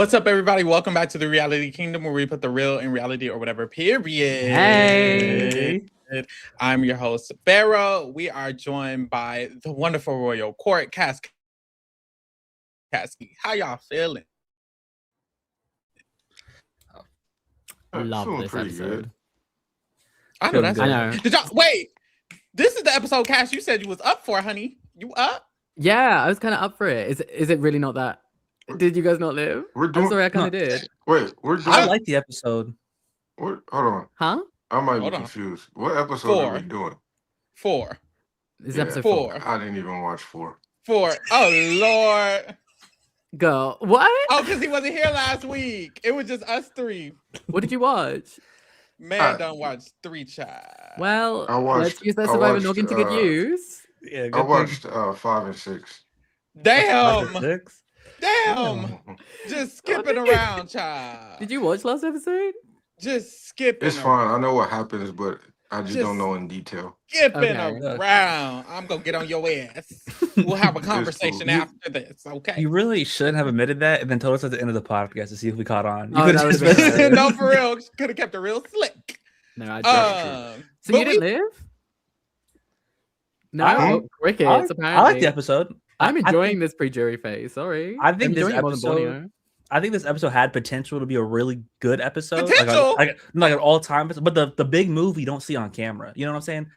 What's up, everybody? Welcome back to the Reality Kingdom, where we put the real in reality or whatever, period. Hey. I'm your host, Pharaoh. We are joined by the wonderful Royal Court, Kasky. How y'all feeling? Love this episode. Good. I know that's I know. Did y'all wait? This is the episode, Cass, you said you was up for, honey. You up? Yeah, I was kind of up for it. Is it really not that? Did you guys not live? I'm sorry, I kind of did. Wait, we're doing. I like the episode. Hold on. Huh? I might Hold be on. confused. What episode are we doing? 4. This is Yeah. episode 4. I didn't even watch 4. 4. Oh, Lord. Girl, what? Oh, because he wasn't here last week. It was just us 3. What did you watch? Man, don't watch 3, child. Well, I watched- let's use that I survivor watched, noggin to good use. Yeah, I watched 5 and 6. Damn. 6. Damn. Just skipping around, child. Did you watch last episode? Just skipping It's fine. I know what happens, but I just Just- don't know in detail. Skipping Okay. around. I'm going to get on your ass. We'll have a conversation cool. after this, okay? You really should have admitted that and then told us at the end of the podcast to see if we caught on. You Oh, could that have would've just been been nice. No, for real. Could have kept it real slick. No, I So didn't. So you didn't live? No, I- crickets, I like apparently. the episode. I'm I enjoying think- this pre-jury phase. Sorry. I think I'm this enjoying it more than episode- Borneo. I think this episode had potential to be a really good episode. Potential? Like an all-time episode. But the big move you don't see on camera. You know what I'm saying?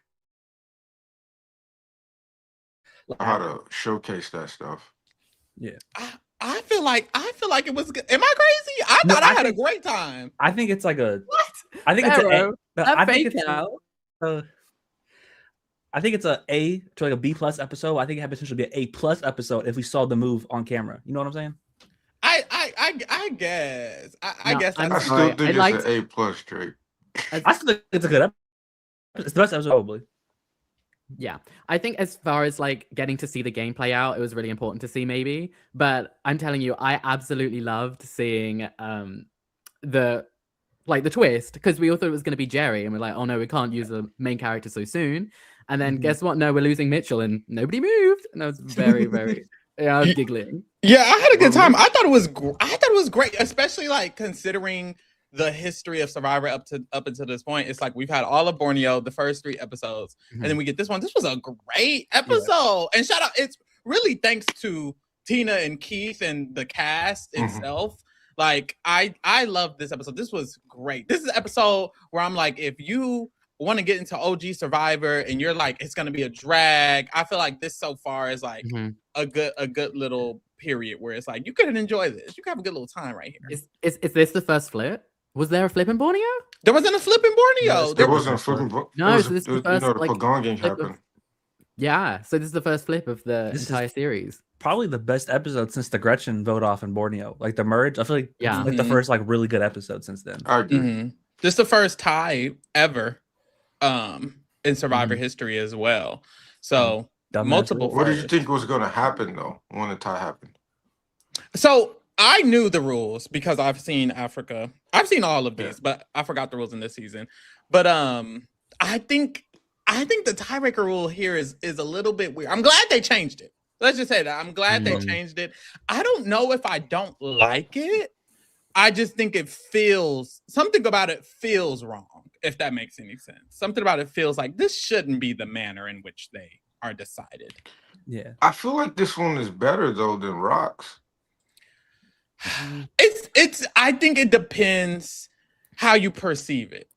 How to showcase that stuff. I feel like it was good. Am I crazy? I No, thought I I had a think- great time. I think it's like a What? I think it's Pharaoh, I think fake it's out. I think it's a to like a B+ episode. I think it had potential to be an A+ episode if we saw the move on camera. You know what I'm saying? I guess. I No, guess I'm I that's still sorry. think I it's liked- an A+, Drake. I still think it's a good episode. It's the best episode probably. Yeah, I think as far as like getting to see the game play out, it was really important to see maybe. But I'm telling you, I absolutely loved seeing the twist because we all thought it was going to be Jerry, and we're like, oh no, we can't use the main character so soon. And then guess what? No, we're losing Mitchell, and nobody moved. And I was very, very, I was giggling. Yeah, I had a good time. I thought it was great, especially like considering the history of Survivor up until this point. It's like we've had all of Borneo, the first 3 episodes, and then we get this one. This was a great episode. And shout out, it's really thanks to Tina and Keith and the cast itself. Like I love this episode. This was great. This is an episode where I'm like, if you want to get into OG Survivor and you're like, it's gonna be a drag, I feel like this so far is like a good little period where it's like you could enjoy this. You can have a good little time right here. Is this the first flip? Was there a flip in Borneo? There wasn't a flip in Borneo. There wasn't a flipping book. No, so this is the first, the like, Pagonging flip of- happened. Yeah, so this is the first flip of the This is- entire series. Probably the best episode since the Gretchen vote off in Borneo. Like the merge. I feel like Yeah. it's like the first like really good episode since then. I agree. This is the first tie ever in Survivor history as well. So Dumbass multiple. What did you firsts. think was going to happen, though, when the tie happened? So I knew the rules because I've seen Africa. I've seen all of these, Yeah. but I forgot the rules in this season. But I think the tiebreaker rule here is a little bit weird. I'm glad they changed it. Let's just say that. I'm glad they changed it. I don't know if I don't like it. I just think something about it feels wrong, if that makes any sense. Something about it feels like this shouldn't be the manner in which they are decided. Yeah. I feel like this one is better, though, than Rocks. I think it depends how you perceive it.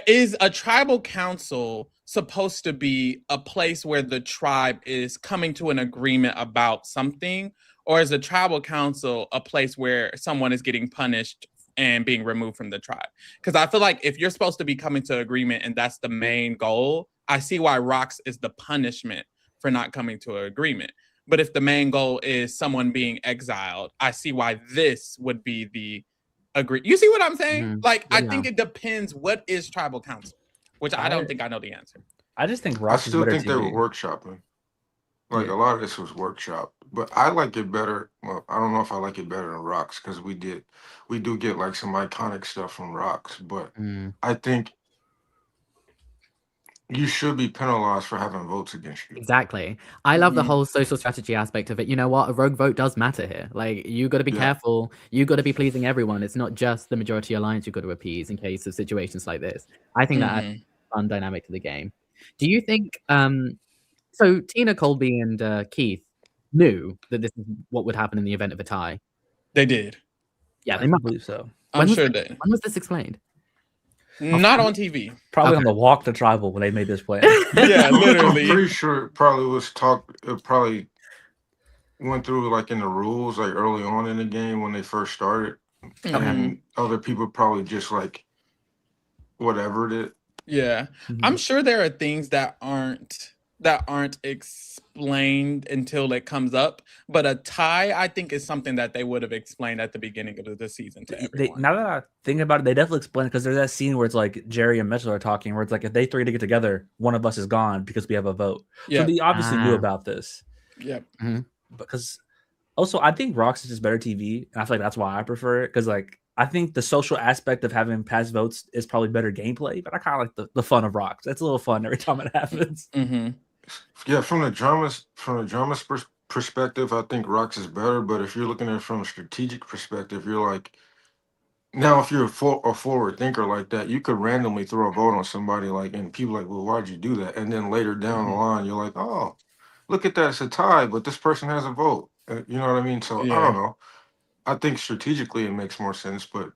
Is a tribal council supposed to be a place where the tribe is coming to an agreement about something, or is a tribal council a place where someone is getting punished and being removed from the tribe? Because I feel like if you're supposed to be coming to agreement and that's the main goal, I see why Rocks is the punishment for not coming to an agreement. But if the main goal is someone being exiled, I see why this would be the agree. You see what I'm saying? Like, I think it depends what is tribal council, which I don't think I know the answer. I just think I Rock is still better think they were TV. workshopping. Like, a lot of this was workshop. But I like it better. Well, I don't know if I like it better than Rocks, because we do get, like, some iconic stuff from Rocks. But I think You should be penalized for having votes against you. Exactly. I love the Mhm. whole social strategy aspect of it. You know what? A rogue vote does matter here. Like, you got to be Yeah. careful. You got to be pleasing everyone. It's not just the majority alliance you got to appease in case of situations like this. I think that adds Mhm. a fun dynamic to the game. Do you think? So Tina, Colby, and Keith knew that this is what would happen in the event of a tie. They did. Yeah, I they must. believe so. I'm sure they. When was this explained? Not on TV. Probably Okay. on the walk to tribal when they made this plan. Yeah, I'm literally. pretty sure it probably was talked. It probably went through like in the rules, like early on in the game when they first started, Okay. and other people probably just like whatevered it. Yeah. I'm sure there are things that aren't explained until it comes up, but a tie I think is something that they would have explained at the beginning of the season to everyone. Now that I think about it, they definitely explain it because there's that scene where it's like Jerry and Mitchell are talking, where it's like if they three to get together, one of us is gone because we have a vote. Yeah. So they obviously knew Ah. about this. Yep. Because also I think Rocks is just better TV, and I feel like that's why I prefer it. Because like I think the social aspect of having past votes is probably better gameplay, but I kind of like the fun of Rocks. It's a little fun every time it happens. Mm-hmm. Yeah, from the drama's perspective, I think Rocks is better. But if you're looking at it from a strategic perspective, you're like, now if you're a forward thinker like that, you could randomly throw a vote on somebody, like, and people like, well, why'd you do that? And then later down the line, you're like, oh, look at that, it's a tie, but this person has a vote. You know what I mean? So I Yeah. don't know. I think strategically it makes more sense, but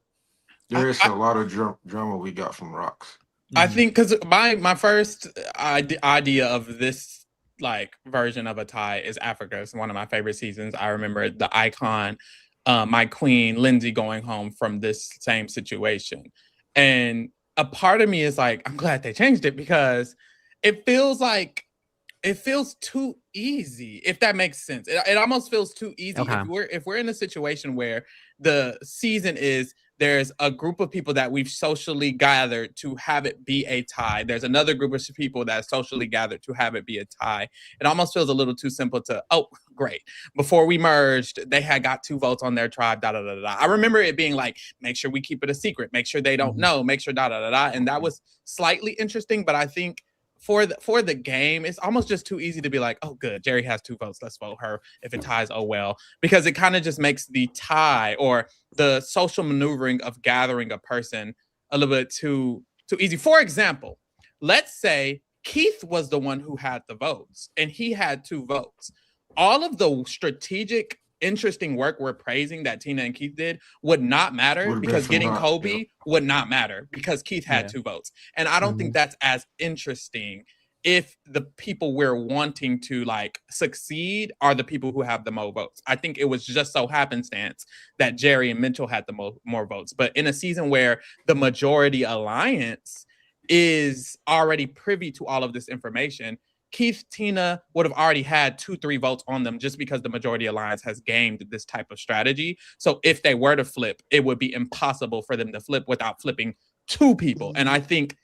there is a lot of drama we got from Rocks. I think because my first idea of this like version of a tie is Africa. It's one of my favorite seasons. I remember the icon, my queen Lindsay going home from this same situation, and a part of me is like, I'm glad they changed it because it feels too easy, if that makes sense. It almost feels too easy. Okay. If we're in a situation where the season is there's a group of people that we've socially gathered to have it be a tie. There's another group of people that socially gathered to have it be a tie. It almost feels a little too simple to, oh, great. Before we merged, they had got 2 votes on their tribe, da da da da. I remember it being like, make sure we keep it a secret, make sure they don't know, make sure da da da da. And that was slightly interesting, but I think for the game, it's almost just too easy to be like, oh, good, Jerry has 2 votes, let's vote her. If it ties, oh well, because it kind of just makes the tie or the social maneuvering of gathering a person a little bit too easy. For example, let's say Keith was the one who had the votes and he had 2 votes. All of the strategic, interesting work we're praising that Tina and Keith did would not matter because getting Kobe would not matter because Keith had 2 votes. And I don't think that's as interesting if the people we're wanting to like succeed are the people who have the most votes. I think it was just so happenstance that Jerry and Mitchell had the more votes. But in a season where the majority alliance is already privy to all of this information, Keith, Tina would have already had 2-3 votes on them just because the majority alliance has gamed this type of strategy. So if they were to flip, it would be impossible for them to flip without flipping 2 people. And I think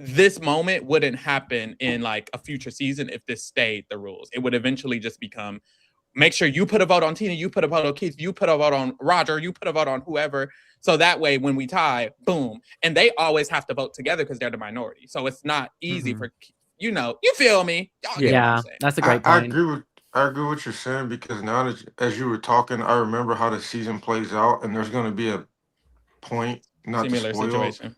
this moment wouldn't happen in like a future season if this stayed the rules. It would eventually just become, make sure you put a vote on Tina, you put a vote on Keith, you put a vote on Roger, you put a vote on whoever. So that way, when we tie, boom. And they always have to vote together because they're the minority. So it's not easy for, you feel me? Yeah, that's a great point. I agree with what you're saying because now that as you were talking, I remember how the season plays out, and there's going to be a point, not Similar to spoil, situation.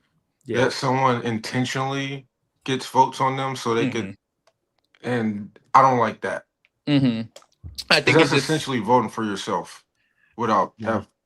that someone intentionally gets votes on them so they could, and I don't like that. I think that's essentially voting for yourself without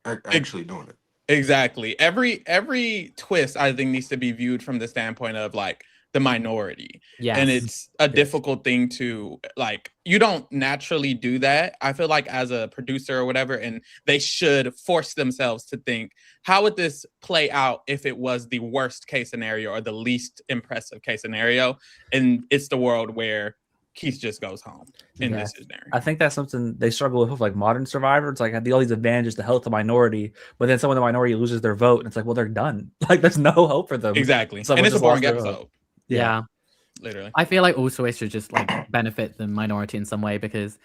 actually doing it. Exactly. Every twist I think needs to be viewed from the standpoint of like the minority. Yes. And it's a difficult thing to like, you don't naturally do that. I feel like as a producer or whatever, and they should force themselves to think, how would this play out if it was the worst case scenario or the least impressive case scenario? And it's the world where Keith just goes home in this scenario. I think that's something they struggle with like modern Survivor. It's like all these advantages to help the minority, but then someone in the minority loses their vote, and it's like, well, they're done. Like there's no hope for them. Exactly. Someone and it's a just lost boring their episode. vote. Yeah. Literally. I feel like also it should just like benefit the minority in some way because,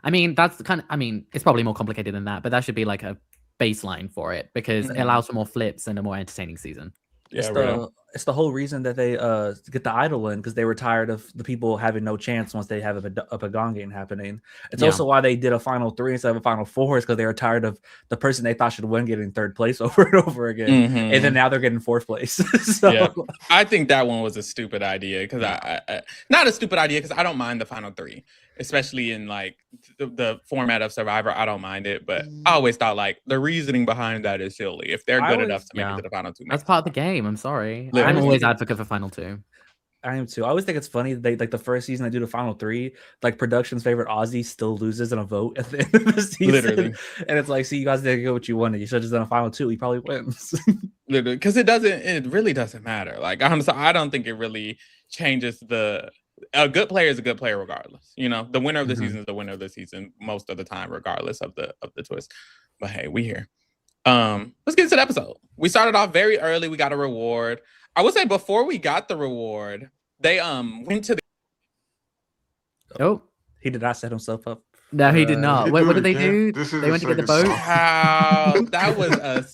I mean, that's the kind of, I mean, it's probably more complicated than that, but that should be like a baseline for it because it allows for more flips and a more entertaining season. It's Yeah, the real. it's the whole reason that they get the idol in, because they were tired of the people having no chance once they have a Pagong happening. It's Yeah. also why they did a final 3 instead of a final 4, is because they were tired of the person they thought should win getting 3rd place over and over again, and then Mhm. now they're getting 4th place. So Yeah, I think that one was a stupid idea because Yeah. I not a stupid idea because I don't mind the final 3, especially in like the format of Survivor. I don't mind it, but I always thought like the reasoning behind that is silly. If they're I good always- enough to make it Yeah. to the final 2, That's part of the game. I'm sorry. I'm Literally. always advocate for final 2. I am too. I always think it's funny they like the first season they do the final 3, like production's favorite Aussie still loses in a vote at the end of the season. Literally. And it's like, see, you guys didn't get what you wanted. You should have just done a final 2. He probably wins. Literally, because it really doesn't matter. Like honestly, I don't think it really changes a good player is a good player regardless. You know, the winner of the season is the winner of the season most of the time, regardless of the twist. But hey, we here. Let's get into the episode. We started off very early. We got a reward. I would say before we got the reward, they went to the Oh, He did not set himself up. no, he did not. you What do did it they again. do? This is They the went to get the second boat. song. Wow,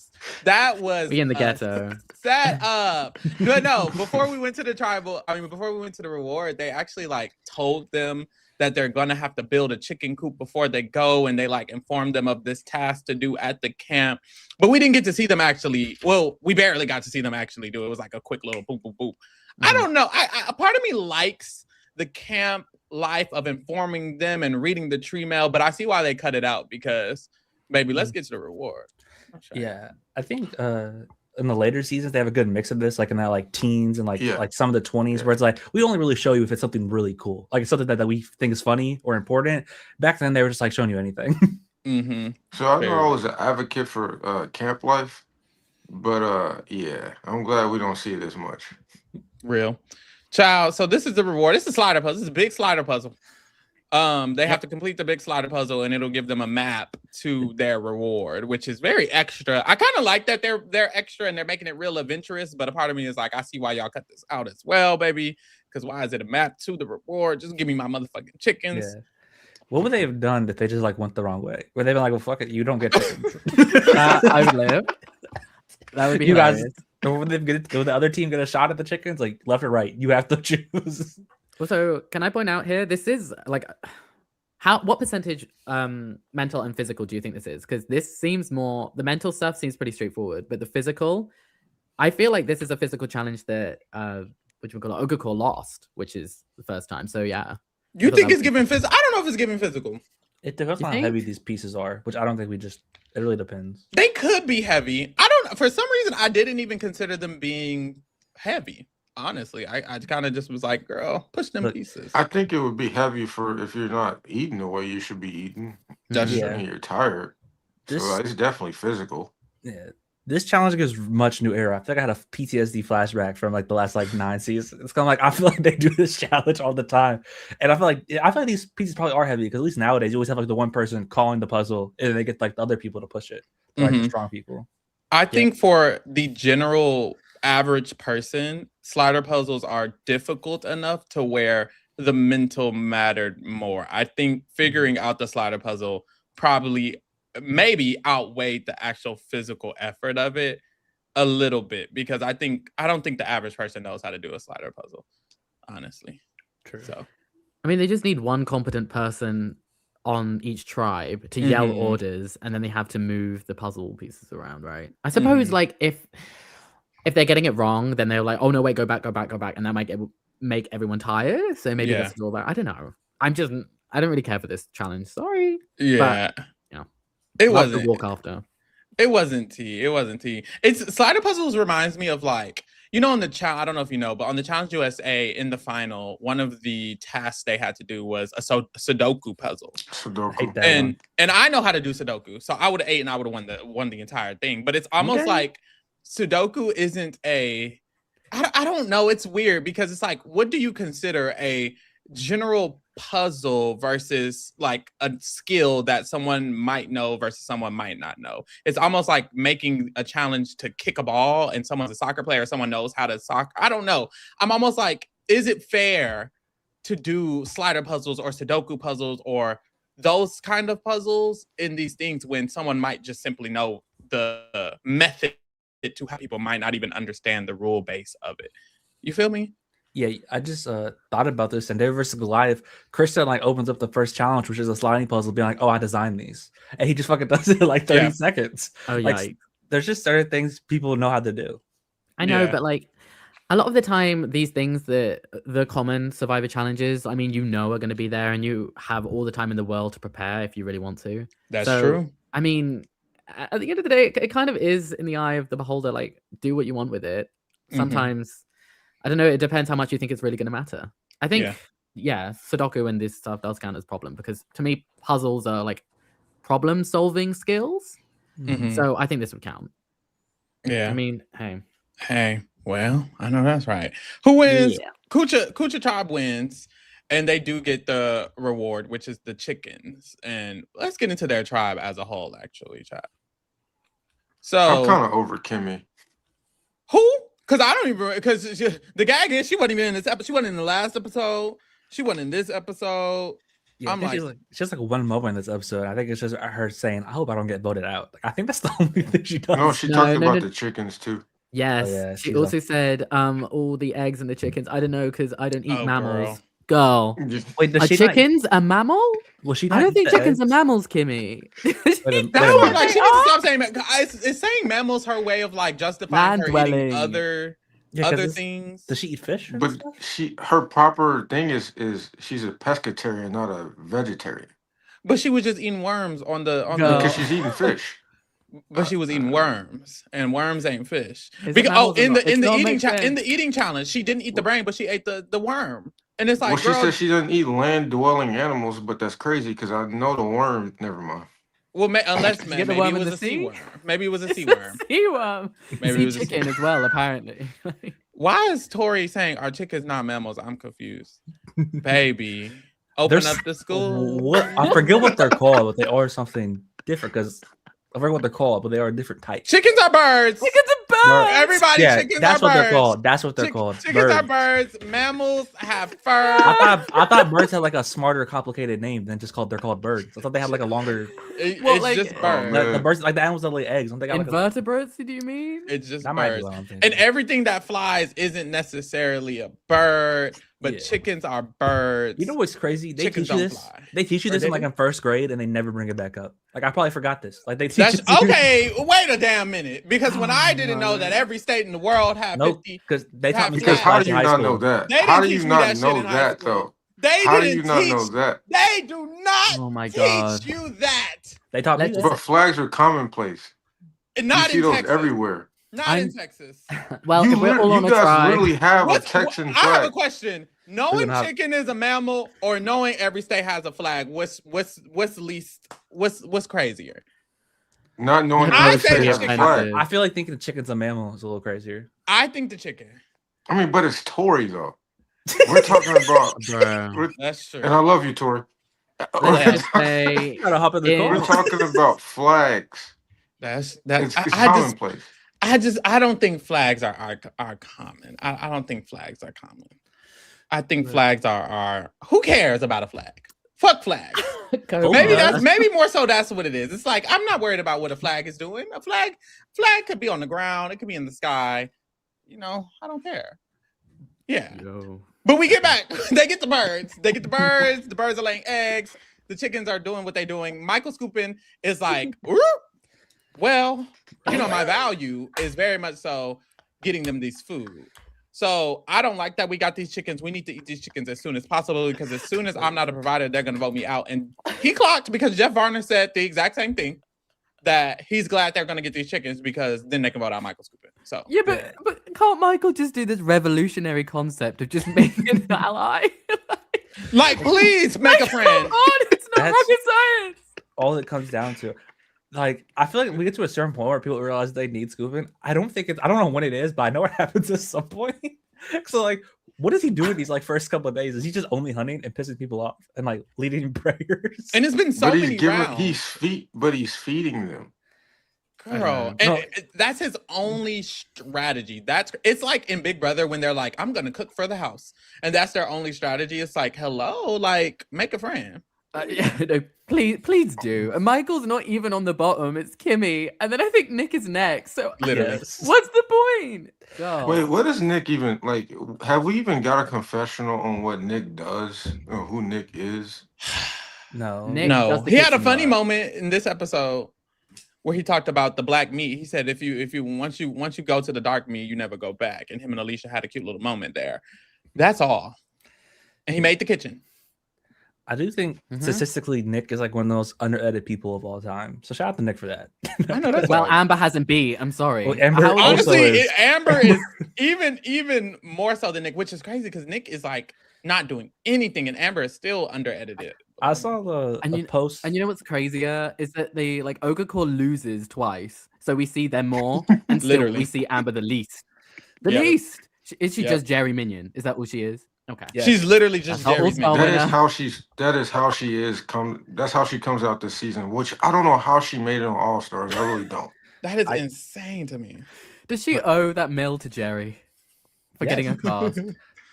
that was We in the a ghetto. set up. No, before we went to before we went to the reward, they actually like told them that they're gonna have to build a chicken coop before they go, and they like informed them of this task to do at the camp. But we didn't get to see them actually. Well, we barely got to see them actually do it. It was like a quick little boop boop boop. I don't know. I a part of me likes the camp life of informing them and reading the tree mail, but I see why they cut it out because maybe let's get to the reward. Yeah, I think in the later seasons they have a good mix of this, like in that like teens and like some of the 20s, where it's like we only really show you if it's something really cool, like it's something that we think is funny or important. Back then they were just like showing you anything. So I know I was an advocate for camp life, but yeah, I'm glad we don't see it as much. Real child. So this is the reward. This is a slider puzzle. This is a big slider puzzle. They have to complete the big slider puzzle, and it'll give them a map to their reward, which is very extra. I kind of like that they're extra and they're making it real adventurous. But a part of me is like, I see why y'all cut this out as well, baby. Because why is it a map to the reward? Just give me my motherfucking chickens. Yeah. What would they have done if they just like went the wrong way? Where they've been like, well, fuck it, you don't get chickens. I would live. That would be you hilarious. guys. Would the other team get a shot at the chickens? Like left or right? You have to choose. Also, can I point out here? This is like, what percentage mental and physical do you think this is? Because this seems more, the mental stuff seems pretty straightforward, but the physical, I feel like this is a physical challenge that which we call Ogakor lost, which is the first time. So yeah. You think it's giving physical? I don't know if it's giving physical. It depends on how heavy these pieces are, which I don't think it really depends. They could be heavy. For some reason, I didn't even consider them being heavy. Honestly, I kind of just was like, girl, push them pieces. I think it would be heavy if you're not eating the way you should be eating. That's true. And you're tired. So it's definitely physical. Yeah. This challenge gives much new era. I feel like I had a PTSD flashback from like the last like 9 seasons. It's kind of like I feel like they do this challenge all the time, and I feel like these pieces probably are heavy because at least nowadays you always have like the one person calling the puzzle, and then they get like the other people to push it, like the strong people. I think for the general average person, slider puzzles are difficult enough to where the mental mattered more. I think figuring out the slider puzzle probably maybe outweighed the actual physical effort of it a little bit, because I don't think the average person knows how to do a slider puzzle, honestly. True. So I mean, they just need one competent person on each tribe to yell orders, and then they have to move the puzzle pieces around, right? I suppose like if they're getting it wrong, then they're like, oh no, wait, go back, and that might make everyone tired. So maybe that's a drawback. I don't know. I don't really care for this challenge. Sorry. Yeah. But, you know, it wasn't walk after. It wasn't tea. It's slider puzzles reminds me of like, you know, on the I don't know if you know, but on the Challenge USA in the final, one of the tasks they had to do was a Sudoku puzzle. And I know how to do Sudoku, so I would have ate and I would have won the entire thing. But it's almost like Sudoku isn't I don't know. It's weird because it's like, what do you consider a general puzzle versus like a skill that someone might know versus someone might not know? It's almost like making a challenge to kick a ball and someone's a soccer player, someone knows how to soccer. I don't know. I'm almost like, is it fair to do slider puzzles or Sudoku puzzles or those kind of puzzles in these things when someone might just simply know the method to how people might not even understand the rule base of it. You feel me? Yeah, I just thought about this, and David versus Goliath. Kristen like opens up the first challenge, which is a sliding puzzle, being like, "Oh, I designed these," and he just fucking does it in like 30 seconds. Oh, like, yikes. there's just certain things people know how to do. I know, Yeah. but like a lot of the time, these things that the common Survivor challenges, I mean, are going to be there, and you have all the time in the world to prepare if you really want to. That's So, true. I mean, at the end of the day, it kind of is in the eye of the beholder. Like, do what you want with it. Sometimes, I don't know. It depends how much you think it's really going to matter. I think, yeah, Sudoku and this stuff does count as problem because to me, puzzles are like problem-solving skills. So I think this would count. Yeah. I mean, Hey, well, I know that's right. Who wins? Yeah. Kucha Tribe wins, and they do get the reward, which is the chickens. And let's get into their tribe as a whole, actually, chat. So I'm kind of over Kimmy. who? Because I don't even because the gag is she wasn't even in this episode. She wasn't in the last episode. She wasn't in this episode. Yeah, I'm she's just like one moment in this episode. I think it's just her saying, "I hope I don't get voted out." Like, I think that's the only thing she does. No, she talked about the chickens too. Yes. yeah, she she's also said all the eggs and the chickens. I don't know because I don't eat Oh, mammals. Girl. Wait, Are chickens a mammal? Will she I not don't eat think the chickens are eggs? mammals, Kimmy. That's Wait a what minute. like she needs to stop saying. Is saying mammals her way of like justifying her Land-dwelling. eating other Yeah, 'cause things? Does she eat fish? and But stuff? her proper thing is she's a pescatarian, not a vegetarian. But she was just eating worms on the No. Because she's eating fish. But she was eating worms, and worms ain't fish. Is it Because mammals or in not? the It don't eating make sense. in the eating challenge, she didn't eat the brain, but she ate the worm. And it's like, Well, she girl, said she doesn't eat land-dwelling animals, but that's crazy because I know the worm. Never mind. well, unless Get the maybe worm it in was the a sea sea? worm. Maybe it was a sea It's a worm. sea worm. Maybe it Sea was a sea chicken as well, apparently. Why is Tori saying our chickens not mammals? I'm confused. Baby, open There's- up the school. What I forget what they're called, but they are something different because I forget what they're called, but they are a different type. Chickens are birds. Chickens are birds. Everybody, Yeah, chickens that's are what birds. they're called. That's what they're called. Chickens are Birds. birds. Mammals have fur. I thought birds had like a smarter, complicated name than just they're called birds. I thought they had like a longer. Well, It's like- just Oh, birds. man. The birds, like the animals that lay eggs. Don't they got like a, Invertebrates, do you mean? It's just that might be birds. what I'm thinking. And everything that flies isn't necessarily a bird, but Yeah. chickens are birds. You know what's crazy? They Chickens teach you don't this. fly. They teach you Or this they in like do? in first grade, and they never bring it back up. Like I probably forgot this. Like they teach That's you. okay. Wait a damn minute, because when I didn't know no. that every state in the world had Nope, 50, because they taught me Because first How class do in you high not school. know that? They How didn't do you teach me not that shit know in high that school. though? they How do didn't you not teach. know that? They do not Oh my teach God. you that. They taught me Let's- that. But flags are commonplace. And You not see in those Texas. everywhere. Not I'm- in Texas. Well, you if we're all on a guys tribe. literally have What's, a Texan I have a flag. question. Knowing gonna have- chicken is a mammal or knowing every state has a flag, what's crazier? Not knowing I every say state the has a chicken. flag. I feel like thinking the chicken's a mammal is a little crazier. I think the chicken. I mean, but it's Tory though. We're talking about, Bruh. That's true. and I love you, Tory. Let's say You gotta hop in the Yeah. We're car. talking about flags. That's It's I just commonplace. I don't think flags are common. I don't think flags are common. I think flags are who cares about a flag? Fuck flags. Go Maybe on. that's maybe more so that's what it is. It's like I'm not worried about what a flag is doing. A flag could be on the ground, it could be in the sky. You know, I don't care. Yeah. Yo. But we get back. They get the birds. They get the birds. The birds are laying eggs. The chickens are doing what they're doing. Michael Scoopin is like, "Ooh, well, you know, my value is very much so getting them this food. So I don't like that we got these chickens. We need to eat these chickens as soon as possible because as soon as I'm not a provider, they're going to vote me out." And he clocked because Jeff Varner said the exact same thing, that he's glad they're going to get these chickens because then they can vote out Michael Scoopin. So Yeah, but can't Michael just do this revolutionary concept of just making an ally? like, please make a Come friend. on, it's not That's- rocket science. All it comes down to. Like, I feel like we get to a certain point where people realize they need scooping. I don't know when it is, but I know it happens at some point. So, like, what is he doing these like first couple of days? Is he just only hunting and pissing people off and like leading prayers? And it's been so But many rounds. he's feeding them. Girl, No. and that's his only strategy. It's like in Big Brother when they're like, "I'm gonna cook for the house," and that's their only strategy. It's like, hello, like make a friend. Yeah, no, please do. And Michael's not even on the bottom. It's Kimmy, and then I think Nick is next. So Literally. Yes. what's the point? God. Wait, what is Nick even like? Have we even got a confessional on what Nick does or who Nick is? No. Nick No, does the he had a kitchen funny work. moment in this episode where he talked about the black meat. He said, if you once you go to the dark meat, you never go back. And him and Alicia had a cute little moment there. That's all. And he made the kitchen. I do think statistically Nick is like one of the most under-edited people of all time. So shout out to Nick for that. I know that's Well, right. Amber hasn't beat. I'm sorry. Well, Amber How- also Honestly, is. Amber is even more so than Nick, which is crazy because Nick is like not doing anything, and Amber is still under edited. I saw the And a post. And you know what's crazier is that they like Ogakor loses twice, so we see them more, and still Literally. we see Amber the least. The Yep. least. Is she Yep. just Jerry Minion? Is that what she is? Okay. Yeah. She's literally just That's how Jerry's all-star minion. That is winner. how she's. That is how she is. That's how she comes out this season. Which I don't know how she made it on All Stars. I really don't. That is I- insane to me. Does she owe that mill to Jerry for getting Yes. a cast?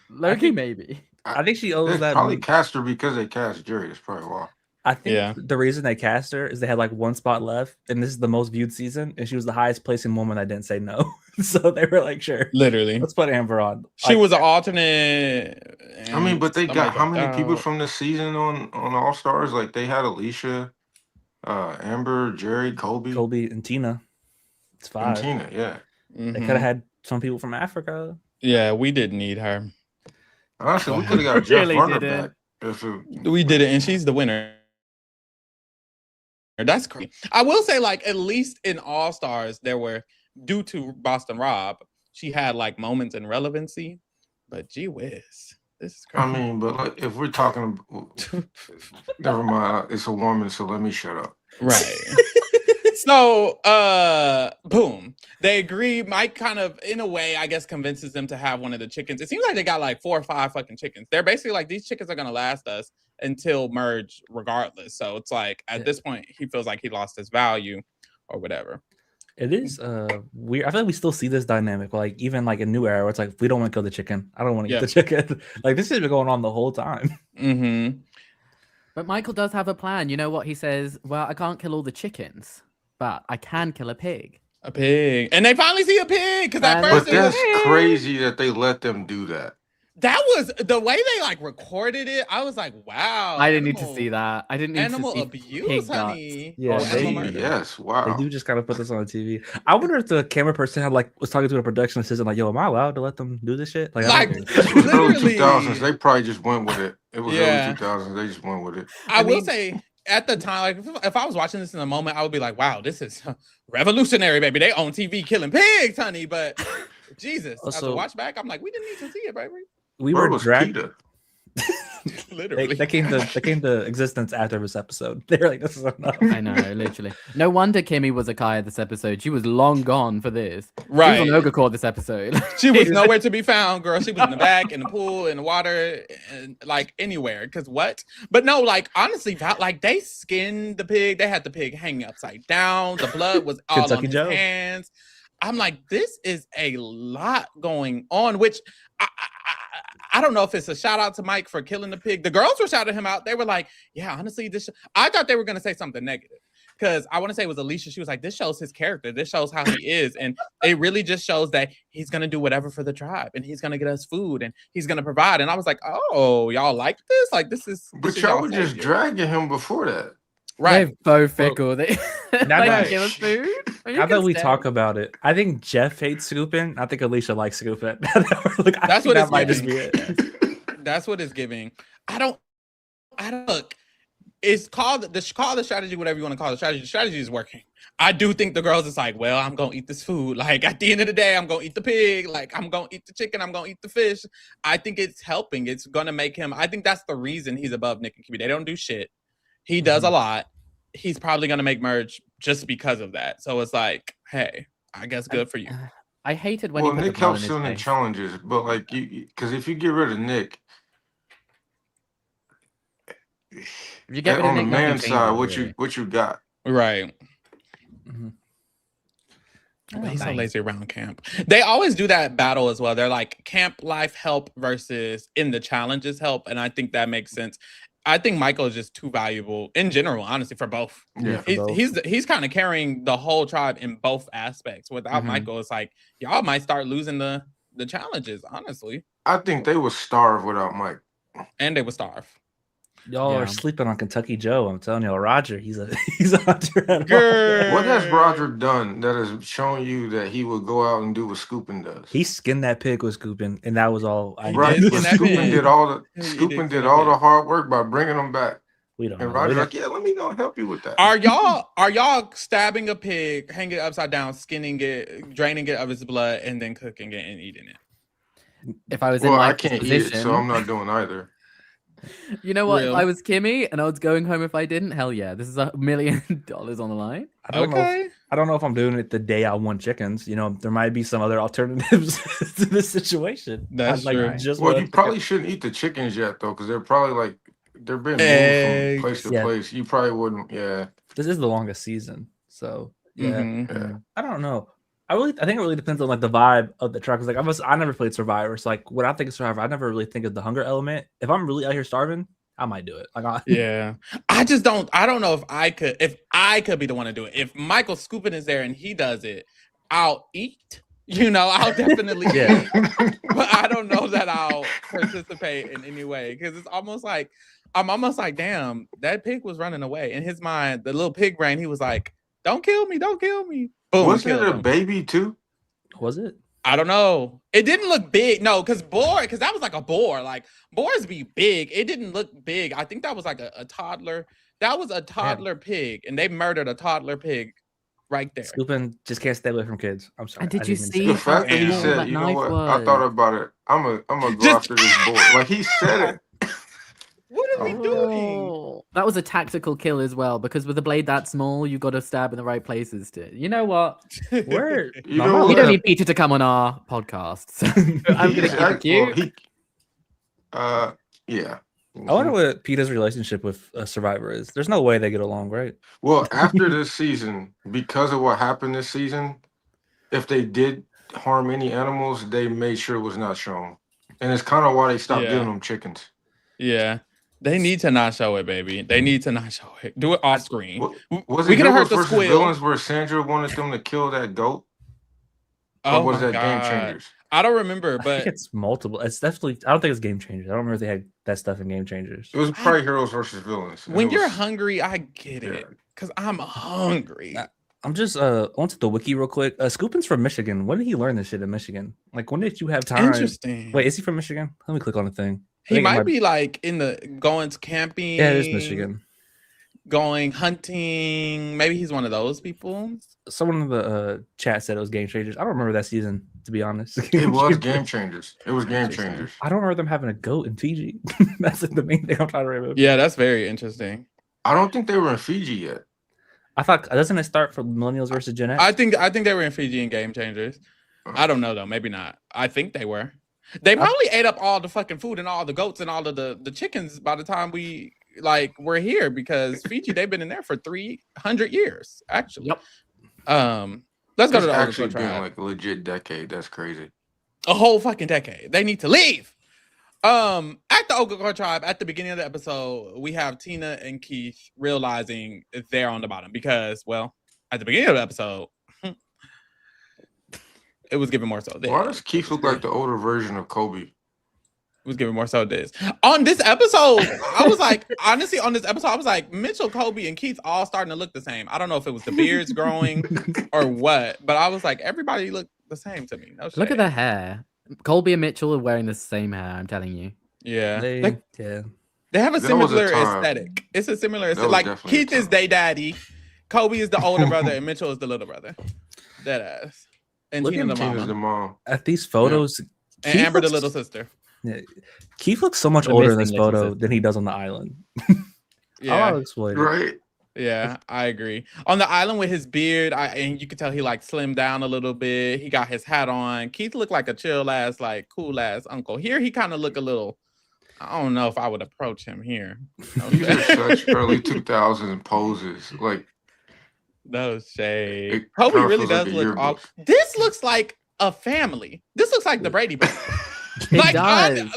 Loki, maybe. I think she owes They that. probably cast her because they cast Jerry. That's probably why. I think Yeah. the reason they cast her is they had like one spot left, and this is the most viewed season, and she was the highest placing woman that didn't say no. So they were like, sure, Literally. let's put Amber on. She Like, was an alternate. I mean, but they got somebody how many dropped people out. from this season on All Stars? Like they had Alicia, Amber, Jerry, Kobe, Colby and Tina. It's and 5. Tina. Yeah. They Mhm. could have had some people from Africa. Yeah, we didn't need her. Honestly, we could have got Jeff Really Runner didn't. back. If it, We did it, and she's the winner. That's crazy. I will say, like, at least in All Stars, there were, due to Boston Rob, she had like moments in relevancy. But gee whiz, this is crazy. I mean, but like, if we're talking, never mind. It's a woman, so let me shut up. Right. So, boom. They agree. Mike kind of, in a way, I guess, convinces them to have one of the chickens. It seems like they got like 4 or 5 fucking chickens. They're basically like, these chickens are gonna last us until merge, regardless. So it's like at this point, he feels like he lost his value or whatever. It is weird. I feel like we still see this dynamic, like even like in New Era, where it's like we don't want to kill the chicken. I don't want to Yeah. eat the chicken. Like this has been going on the whole time. Mm-hmm. But Michael does have a plan. You know what? He says, well, I can't kill all the chickens, but I can kill a pig. A pig. And they finally see a pig because at And- first But it was, that's crazy that they let them do that. that was the way they like recorded it. I was like, wow. I didn't need to see that. I didn't need Animal to see abuse, pig guts. honey. Yeah, Or they- animal murder. Yes. Wow. They do just kind of put this on TV. I wonder if the camera person had like was talking to a production assistant, like, "Yo, am I allowed to let them do this shit?" Like, I Like, don't know. This was early literally. 2000s. They probably just went with it. It was Yeah. early 2000s. They just went with it. I will mean- say at the time, like if I was watching this in a moment, I would be like, wow, this is revolutionary, baby. They own TV killing pigs, honey. But Jesus, as Also- a watch back, I'm like, we didn't need to see it, baby. We Where were was dragged. PETA? Literally. They came to existence after this episode. They're like, this is enough. I know, literally. No wonder Kimmy was a Kaya this episode. She was long gone for this. Right. She was on Ogakor this episode. She was nowhere to be found, girl. She was in the back, in the pool, in the water, and like anywhere. Cause what? But no, like honestly, like they skinned the pig. They had the pig hanging upside down. The blood was all Kentucky on his Joe. hands. I'm like, this is a lot going on, which I don't know if it's a shout out to Mike for killing the pig. The girls were shouting him out. They were like, yeah, honestly, I thought they were going to say something negative. Because I want to say it was Alicia. She was like, this shows his character. This shows how he is. And it really just shows that he's going to do whatever for the tribe. And he's going to get us food. And he's going to provide. And I was like, oh, y'all like this? Like, this is... But y'all were just dragging him before that. Right. They're so fickle. They Now like that- give us food. Now that we talk about it, I think Jeff hates scooping. I think Alicia likes scooping. Look, I That's think what it's that might just giving. be it. That's what it's giving. I don't look. It's called the strategy, whatever you want to call it. The strategy is working. I do think the girls is like, well, I'm gonna eat this food. Like at the end of the day, I'm gonna eat the pig. Like I'm gonna eat the chicken. I'm gonna eat the fish. I think it's helping. It's gonna make him. I think that's the reason he's above Nick and Kimmy. They don't do shit. He does a lot. He's probably gonna make merge just because of that. So it's like, hey, I guess good for you. I hated when Well, he put Nick the blood helps in his him in face. challenges, but like because if you get rid of Nick, If you get rid of on the Nick, nothing man side, changes, what you got? Right. Mhm. But he's so Thanks. lazy around camp. They always do that battle as well. They're like camp life help versus in the challenges help. And I think that makes sense. I think Michael is just too valuable in general, honestly, for both. Yeah. He's kind of carrying the whole tribe in both aspects. Without Mhm. Michael, it's like y'all might start losing the challenges, honestly, I think they would starve without Mike. and they would starve. Y'all Yeah. are sleeping on Kentucky Joe. I'm telling you, Roger, he's a hunter at heart. Girl. What has Roger done that has shown you that he would go out and do what Scoopin does? He skinned that pig with Scoopin, and that was all I He Right, did but skin that Scoopin pig. did all the He did Scoopin skin did that all the pig. hard work by bringing them back. We don't And know. Roger's like, yeah, let me go help you with that. Are y'all stabbing a pig, hanging it upside down, skinning it, draining it of its blood, and then cooking it and eating it? If I was in Well, I Michael's can't eat position, it, so I'm not doing either. you know what? If Real. I was Kimmy and I was going home if I didn't, hell yeah, this is $1 million on the line. I don't know. Okay. I don't know if I'm doing it the day I want chickens. You know, there might be some other alternatives to this situation. That's I, like, true. Just Well, wanna you pick probably up- shouldn't eat the chickens yet, though, because they're probably like they're being moved Eggs. from place to Yeah. place. You probably wouldn't. Yeah. This is the longest season, so yeah. Mhm. Yeah. I don't know. I think it really depends on like the vibe of the truck. 'Cause, like I never played Survivor. So like when I think of Survivor, I never really think of the hunger element. If I'm really out here starving, I might do it. Like Yeah. I don't know if I could be the one to do it. If Michael Scoopin is there and he does it, I'll eat. I'll definitely Yeah. eat. But I don't know that I'll participate in any way. Because it's almost like I'm almost like, damn, that pig was running away. In his mind, the little pig brain, he was like, don't kill me, don't kill me. Boom. Wasn't killed it a him. baby too? was it? I don't know. It didn't look big. No, because that was like a boar. Like boars be big. It didn't look big. I think that was like a toddler. That was a toddler pig, and they murdered a toddler pig right there. Scoopin just can't stay away from kids. I'm sorry. And did I you didn't mean to see say The that. fact that he Damn. said, that you know knife what? was? I thought about it. I'm gonna go Just- after this boy. Like he said it. What are we doing? Oh, that was a tactical kill as well, because with a blade that small, you got to stab in the right places. You know what? Where You No, know I'm what? We not don't need Peter to come on our podcast. So I'm He's gonna keep it act- well, cute. yeah. I wonder what Peter's relationship with Survivor is. There's no way they get along, right? Well, after this season, because of what happened this season, if they did harm any animals, they made sure it was not shown. And it's kind of why they stopped Yeah. giving them chickens. Yeah. They need to not show it, baby. They need to not show it. Do it off screen. Was We it could have Heroes heard the versus squeal. Villains where Sandra wanted them to kill that goat? Oh, Or was my that Game God. Changers? I don't remember, I but think it's multiple. It's definitely. I don't think it's Game Changers. I don't remember if they had that stuff in Game Changers. It was probably Heroes versus Villains. and when it you're was- hungry, I get it. Yeah. Because I'm hungry. I'm just onto the wiki real quick. Scoopin's from Michigan. When did he learn this shit in Michigan? Like when did you have time? Interesting. Wait, is he from Michigan? Let me click on the thing. I He think it might be like in the going to camping. Yeah, it is Michigan. Going hunting. Maybe he's one of those people. Someone in the chat said it was Game Changers. I don't remember that season, to be honest. It was Game Changers. It was Game Interesting. Changers. I don't remember them having a goat in Fiji. That's like the main thing I'm trying to remember. Yeah, that's very interesting. I don't think they were in Fiji yet. I thought doesn't it start for Millennials versus Gen X? I think they were in Fiji in Game Changers. I don't know though. Maybe not. I think they were. They probably ate up all the fucking food and all the goats and all of the chickens by the time we were here, because Fiji, they've been in there for 300 years actually. Yep. Let's go It's to the actually Ogakor been tribe. like a legit decade. That's crazy. A whole fucking decade. They need to leave. At the Ogakor tribe, at the beginning of the episode, we have Tina and Keith realizing they're on the bottom because, well, at the beginning of the episode, it was given more so. Why does Keith look like the older version of Kobe? It was given more so this. On this episode, I was like, honestly, on this episode, I was like, Mitchell, Kobe, and Keith all starting to look the same. I don't know if it was the beards growing or what, but I was like, everybody looked the same to me. No Look at shade. the hair. Colby and Mitchell are wearing the same hair. I'm telling you. Yeah. They Like, yeah. they have a That was a similar time. aesthetic. It's a similar That aesthetic. was Like definitely a Keith is time. their daddy, Kobe is the older brother, and Mitchell is the little brother. That ass. And Look Tina at the Tina's mama. the mom. At these photos, And Keith Amber the looks- little sister. Yeah, Keith looks so much The older in this missing little photo sister. than he does on the island. Yeah. I'll explain. Right? Yeah, I agree. On the island with his beard, and you could tell he like slimmed down a little bit. He got his hat on. Keith looked like a chill ass, like cool ass uncle. Here he kind of look a little. I don't know if I would approach him here. These are such early 2000s poses. Like, No shade. It Kobe kinda really feels like does a look yearbook. off. This looks like a family. This looks like the Brady Bunch. It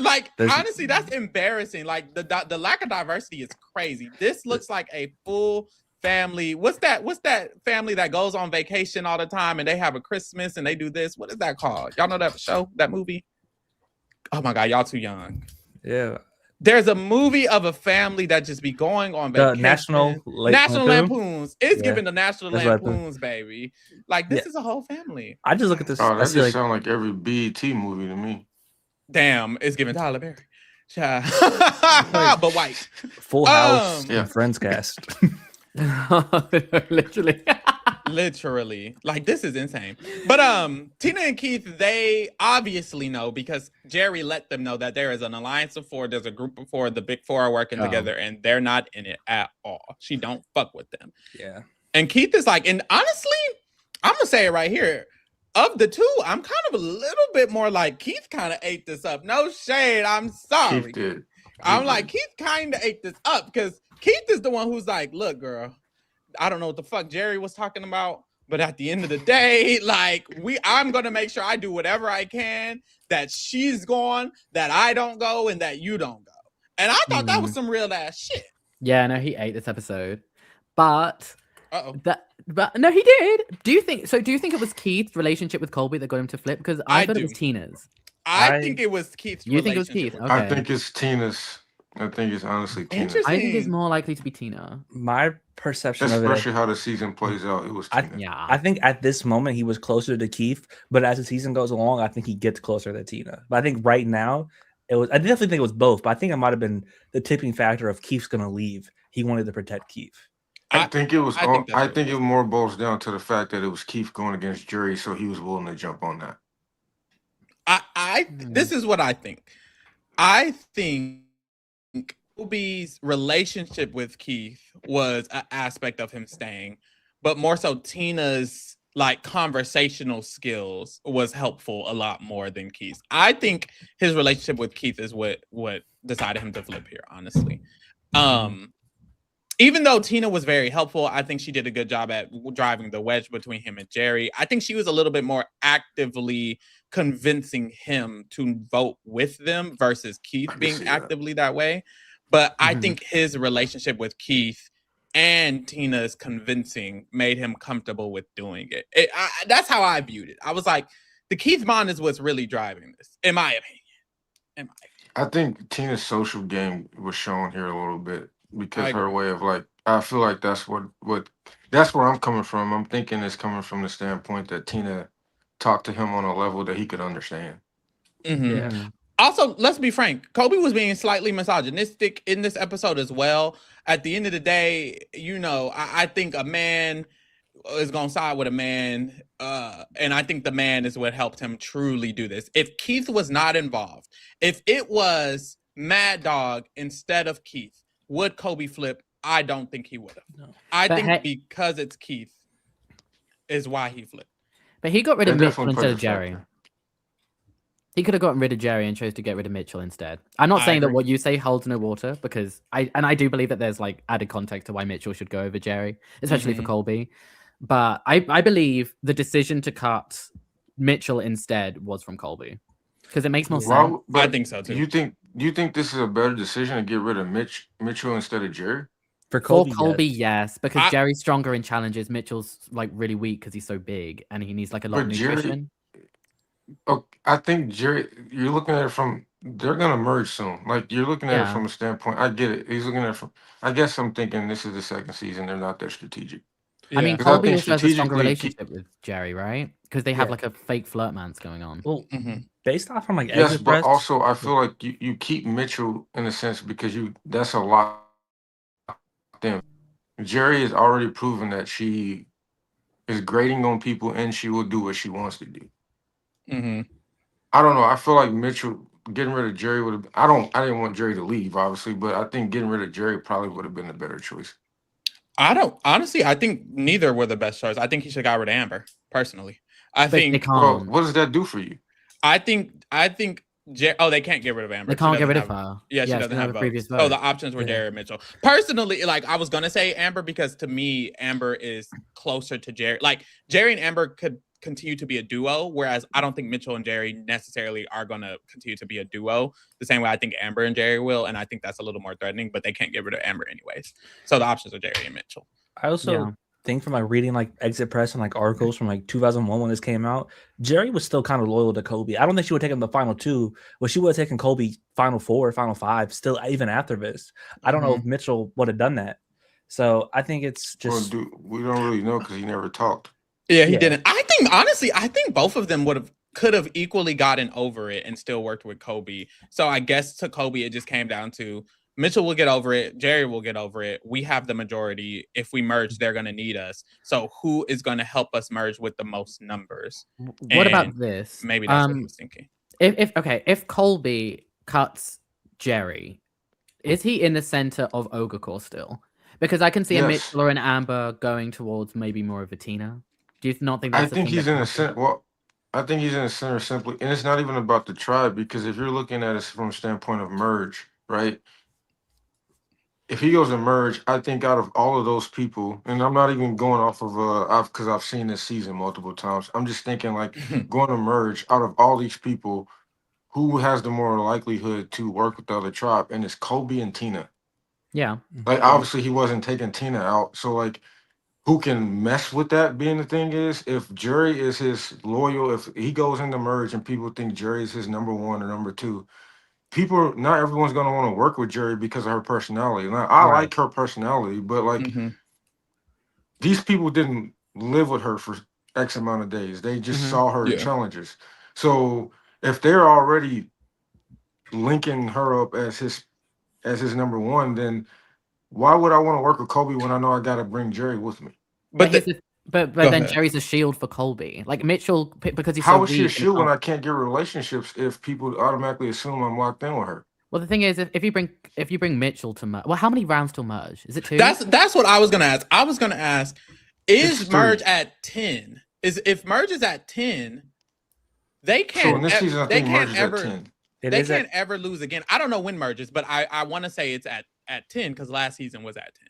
Like, does. honestly, that's embarrassing. Like the lack of diversity is crazy. This looks like a full family. What's that family that goes on vacation all the time and they have a Christmas and they do this? What is that called? Y'all know that show, that movie? Oh my God, y'all too young. Yeah. There's a movie of a family that just be going on The vacation. National Lampoons. It's Yeah. giving the National That's what I thought. Lampoons, baby. Like, this Yeah. is a whole family. I just look at this. Oh, I that see just like sound like every BET movie to me. Damn, it's giving Tyler Perry. Child. But white. Full House Yeah. and Friends cast. Literally. Literally. Like, this is insane. But Tina and Keith, they obviously know because Jerry let them know that there is an alliance of four. There's a group of four. The big four are working together and they're not in it at all. She don't fuck with them. Yeah. And Keith is like, and honestly, I'm gonna say it right here. Of the two, I'm kind of a little bit more like Keith kind of ate this up. No shade. I'm sorry. Keith did. I'm like, Keith kind of ate this up because Keith is the one who's like, look, girl, I don't know what the fuck Jerry was talking about, but at the end of the day, like, I'm gonna make sure I do whatever I can that she's gone, that I don't go, and that you don't go. And I thought that was some real ass shit. Yeah, no, he ate this episode, but Uh-oh. but no, he did. Do you think it was Keith's relationship with Colby that got him to flip? Because I thought it was Tina's. I think it was Keith's. You think it was Keith? with Okay. I think it's Tina's. I think it's honestly Tina's. Interesting. I think it's more likely to be Tina. My perception of it, Especially how the season plays out, it was Tina. Yeah. I think at this moment he was closer to Keith, but as the season goes along, I think he gets closer to Tina. But I think right now it was. I definitely think it was both, but I think it might have been the tipping factor of Keith's gonna leave. He wanted to protect Keith. I think it was. I think it more boils down to the fact that it was Keith going against Jerry, so he was willing to jump on that. This is what I think. I think Kobe's relationship with Keith was an aspect of him staying, but more so Tina's like conversational skills was helpful a lot more than Keith. I think his relationship with Keith is what decided him to flip here, honestly. Even though Tina was very helpful, I think she did a good job at driving the wedge between him and Jerry. I think she was a little bit more actively convincing him to vote with them versus Keith being actively that way. But I think his relationship with Keith and Tina's convincing made him comfortable with doing it. That's how I viewed it. I was like, the Keith bond is what's really driving this, in my opinion. I think Tina's social game was shown here a little bit because her agree. way of like, I feel like that's what that's where I'm coming from. I'm thinking it's coming from the standpoint that Tina talked to him on a level that he could understand. Yeah. Also, let's be frank. Kobe was being slightly misogynistic in this episode as well. At the end of the day, you know, I think a man is going to side with a man. And I think the man is what helped him truly do this. If Keith was not involved, if it was Mad Dog instead of Keith, would Kobe flip? I don't think he would have. No. I think because it's Keith is why he flipped. But he got rid of Mitchell instead of Jerry. He could have gotten rid of Jerry and chose to get rid of Mitchell instead. I'm not saying that what you say holds no water, because I do believe that there's like added context to why Mitchell should go over Jerry, especially for Colby. But I believe the decision to cut Mitchell instead was from Colby, because it makes more sense. I think so too. Do you think this is a better decision to get rid of Mitchell instead of Jerry? For Colby, yes, because Jerry's stronger in challenges. Mitchell's like really weak because he's so big and he needs like a lot of nutrition. I think Jerry, you're looking at it from, they're going to merge soon. Like, you're looking at it from a standpoint. I get it. He's looking at it from, I guess I'm thinking this is the second season. They're not that strategic. I mean, Colby also has a stronger relationship with Jerry, right? Because they have like a fake flirtmance going on. Well, based off from like yes, but also I feel like you keep Mitchell in a sense because that's a lot. Them. Jerry has already proven that she is grading on people and she will do what she wants to do. I don't know. I feel like Mitchell getting rid of Jerry would have. I didn't want Jerry to leave, obviously, but I think getting rid of Jerry probably would have been a better choice. I think neither were the best choice. I think he should have got rid of Amber, personally. I think. Well, what does that do for you? I think they can't get rid of Amber. They can't get rid of her. Yeah, she doesn't have a previous vote. Oh, the options were Jerry and Mitchell. Personally, like, I was gonna say Amber because to me, Amber is closer to Jerry. Like, Jerry and Amber could continue to be a duo, whereas I don't think Mitchell and Jerry necessarily are going to continue to be a duo the same way I think Amber and Jerry will, and I think that's a little more threatening, but they can't get rid of Amber anyways. So the options are Jerry and Mitchell. I also think from like reading like exit press and like articles from like 2001 when this came out, Jerry was still kind of loyal to Kobe. I don't think she would have taken the final 2, but she would have taken Kobe final 4, final 5 still even after this. I don't know if Mitchell would have done that. So I think it's just we don't really know because he never talked. Yeah, he didn't. I think honestly, both of them could have equally gotten over it and still worked with Kobe. So I guess to Kobe, it just came down to Mitchell will get over it. Jerry will get over it. We have the majority. If we merge, they're going to need us. So who is going to help us merge with the most numbers? What about this? Maybe that's what I was thinking. If Colby cuts Jerry, is he in the center of Ogakor still? Because I can see a Mitchell or an Amber going towards maybe more of a Tina. Do you not think that's I think he's in the center. Well, I think he's in the center simply, and it's not even about the tribe, because if you're looking at it from a standpoint of merge, right? If he goes to merge, I think out of all of those people, and I'm not even going off of because I've seen this season multiple times. I'm just thinking like going to merge out of all these people, who has the more likelihood to work with the other tribe? And it's Kobe and Tina. Yeah. Like obviously he wasn't taking Tina out, so like who can mess with that? Being the thing is, if Jerry is his loyal, if he goes into merge and people think Jerry is his number 1 or number 2. Not everyone's gonna want to work with Jerry because of her personality. Now, I like her personality, but like these people didn't live with her for X amount of days. They just saw her challenges. So if they're already linking her up as his number 1, then why would I want to work with Kobe when I know I gotta bring Jerry with me? But then Jerry's a shield for Colby. Like Mitchell, because he's how is she a shield when I can't get relationships if people automatically assume I'm locked in with her? Well, the thing is, if you bring Mitchell to merge, well, how many rounds till merge? Is it 2? That's what I was gonna ask. I was gonna ask, is merge at 10? If merge is at 10, they can't. So in this season, I think merge is at 10. They can't ever lose again. I don't know when merges, but I want to say it's at 10 because last season was at 10.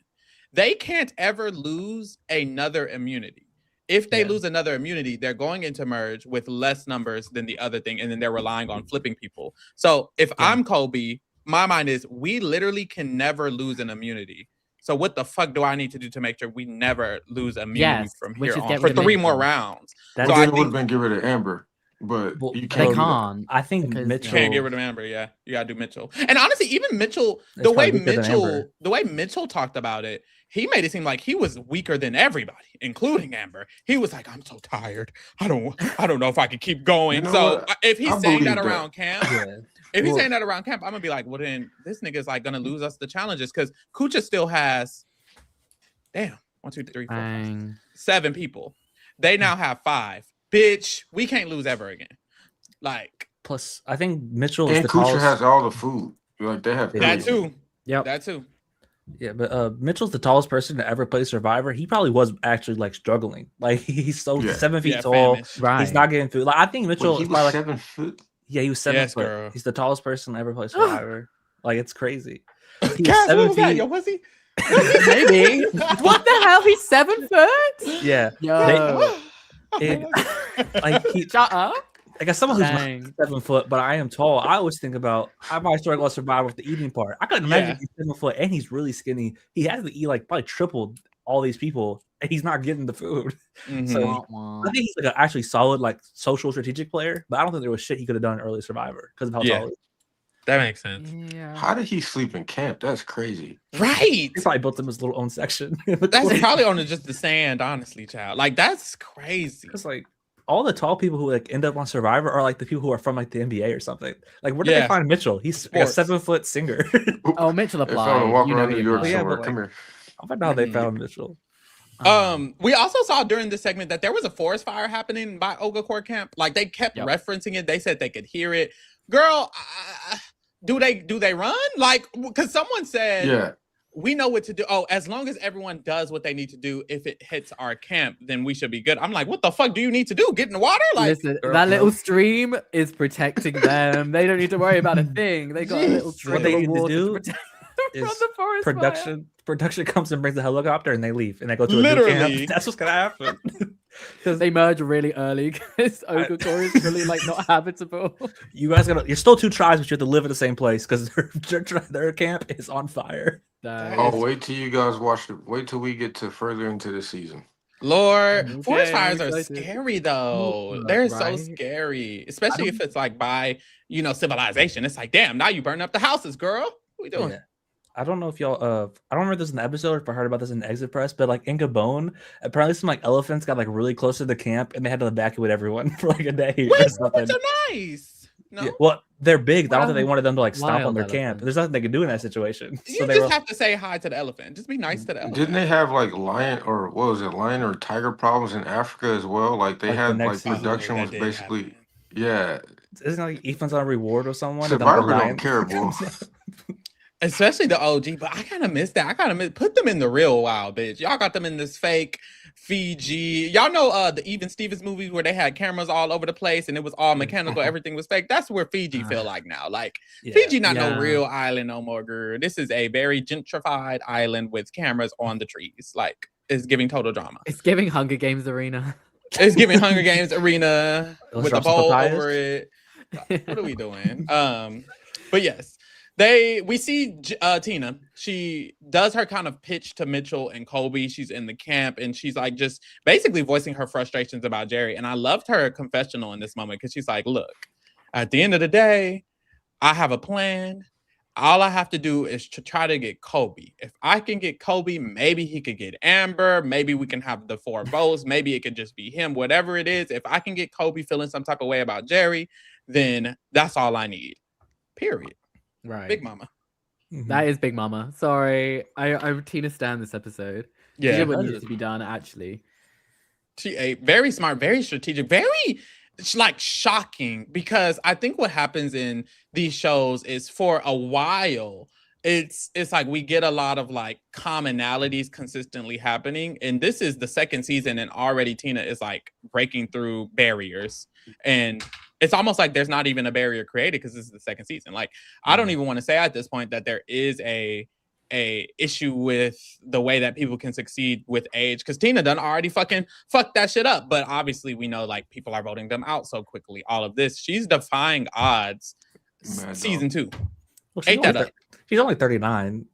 They can't ever lose another immunity. If they lose another immunity, they're going into merge with less numbers than the other thing, and then they're relying on flipping people. So if I'm Kobe, my mind is we literally can never lose an immunity. So what the fuck do I need to do to make sure we never lose immunity from here on for 3 more rounds? So I would have been get rid of Amber. But you can't. They can't. I think Mitchell can't get rid of Amber. Yeah, you gotta do Mitchell. And honestly, even Mitchell, the way Mitchell talked about it, he made it seem like he was weaker than everybody, including Amber. He was like, "I'm so tired. I don't know if I can keep going." You know so if he's saying that around camp, if he's saying that around camp, I'm gonna be like, "Well, then this nigga's like gonna lose us the challenges because Kucha still has, 1, 2, 3, 4, 5, 7 people. They now have 5." Bitch, we can't lose ever again. Like, plus, I think Mitchell is and the Kucha tallest. has all the food. Like they have that too. Yeah, that too. Yeah, but Mitchell's the tallest person to ever play Survivor. He probably was actually like struggling. Like he's so 7 feet tall. Right. He's not getting food. Like I think Mitchell he was like 7 foot. Yeah, he was 7 foot. Girl. He's the tallest person to ever play Survivor. Like it's crazy. He was 7 feet. Yo, was he? Maybe. What the hell? He's 7 foot? Yeah. Yo. Like shut up. Like as someone who's 7 foot, but I am tall. I always think about I might struggle to survive with the eating part. I couldn't imagine he's 7 foot and he's really skinny. He has to eat like probably triple all these people, and he's not getting the food. So I think he's like an actually solid like social strategic player, but I don't think there was shit he could have done in early Survivor because of how tall he is. That makes sense. Yeah. How did he sleep in camp? That's crazy. Right. He probably built him his little own section. That's probably on just the sand, honestly, child. Like that's crazy. It's like all the tall people who like end up on Survivor are like the people who are from like the NBA or something. Like where did they find Mitchell? He's like a 7 foot singer. Oh, Mitchell applied. You know, New York somewhere. Like, come here. I don't know how they found Mitchell. We also saw during this segment that there was a forest fire happening by Ogakor camp. Like they kept referencing it. They said they could hear it. Girl, do they run? Like, because someone said, we know what to do. Oh, as long as everyone does what they need to do, if it hits our camp, then we should be good. I'm like, what the fuck do you need to do? Get in the water? Like, listen, that little stream is protecting them. They don't need to worry about a thing. They got a little stream. What they need to do is is from the forest production. fire. Production comes and brings the helicopter, and they leave, and they go to a literally new camp. That's what's gonna happen. They merge really early because Ogakor is really like not habitable. You guys you're still two tribes, but you have to live in the same place because their camp is on fire. Oh, wait till you guys watch it. Wait till we get to further into the season. Lord, Okay, forest I'm fires are excited. scary though. They're so Right? scary, especially if it's like by civilization. It's like, damn, now you burn up the houses, girl. What we doing? Yeah. I don't know if y'all I don't remember this in the episode or if I heard about this in the exit press, but like in Gabon, apparently some like elephants got like really close to the camp and they had to evacuate everyone for like a day or Wait, something. elephants are nice. No, Yeah, well, they're big. I don't think they Well, wanted them to like stomp on wild their camp. elephants. There's nothing they could do in that situation. you So they just were have to say hi to the elephant. Just be nice to the elephant. Didn't they have like lion or what was it, lion or tiger problems in Africa as well? Like they Like the had next like season. production that was did basically happen. yeah. isn't it like Ethan's on a reward or someone. and then Survivor the don't lion care, bro. comes up. Especially the OG, but I kind of miss that. I kind of put them in the real wild, bitch. Y'all got them in this fake Fiji. Y'all know the Even Stevens movies where they had cameras all over the place and it was all mechanical, everything was fake. That's where Fiji feel like now. Like Yeah. Fiji not Yeah. no real island no more, girl. This is a very gentrified island with cameras on the trees. Like it's giving total drama. It's giving Hunger Games arena. It's giving Hunger Games arena Let's with the drop some bowl papayas. over it. What are we doing? But yes, we see Tina. She does her kind of pitch to Mitchell and Colby. She's in the camp and she's like just basically voicing her frustrations about Jerry. And I loved her confessional in this moment because she's like, look, at the end of the day, I have a plan. All I have to do is to try to get Colby. If I can get Colby, maybe he could get Amber. Maybe we can have the 4 votes. Maybe it could just be him. Whatever it is, if I can get Colby feeling some type of way about Jerry, then that's all I need. Period. Right. Big mama. That is Big Mama. Sorry. I Tina stan this episode. She Yeah. did what needed to be done, actually. She ate very smart, very strategic, very like shocking because I think what happens in these shows is for a while it's like we get a lot of like commonalities consistently happening, and this is the second season and already Tina is like breaking through barriers, and it's almost like there's not even a barrier created because this is the second season. Like I don't even want to say at this point that there is a issue with the way that people can succeed with age because Tina done already fucking fucked that shit up. But obviously we know like people are voting them out so quickly. All of this, she's defying odds. Mad Season 2. Well, Ain't that up? she's only 39.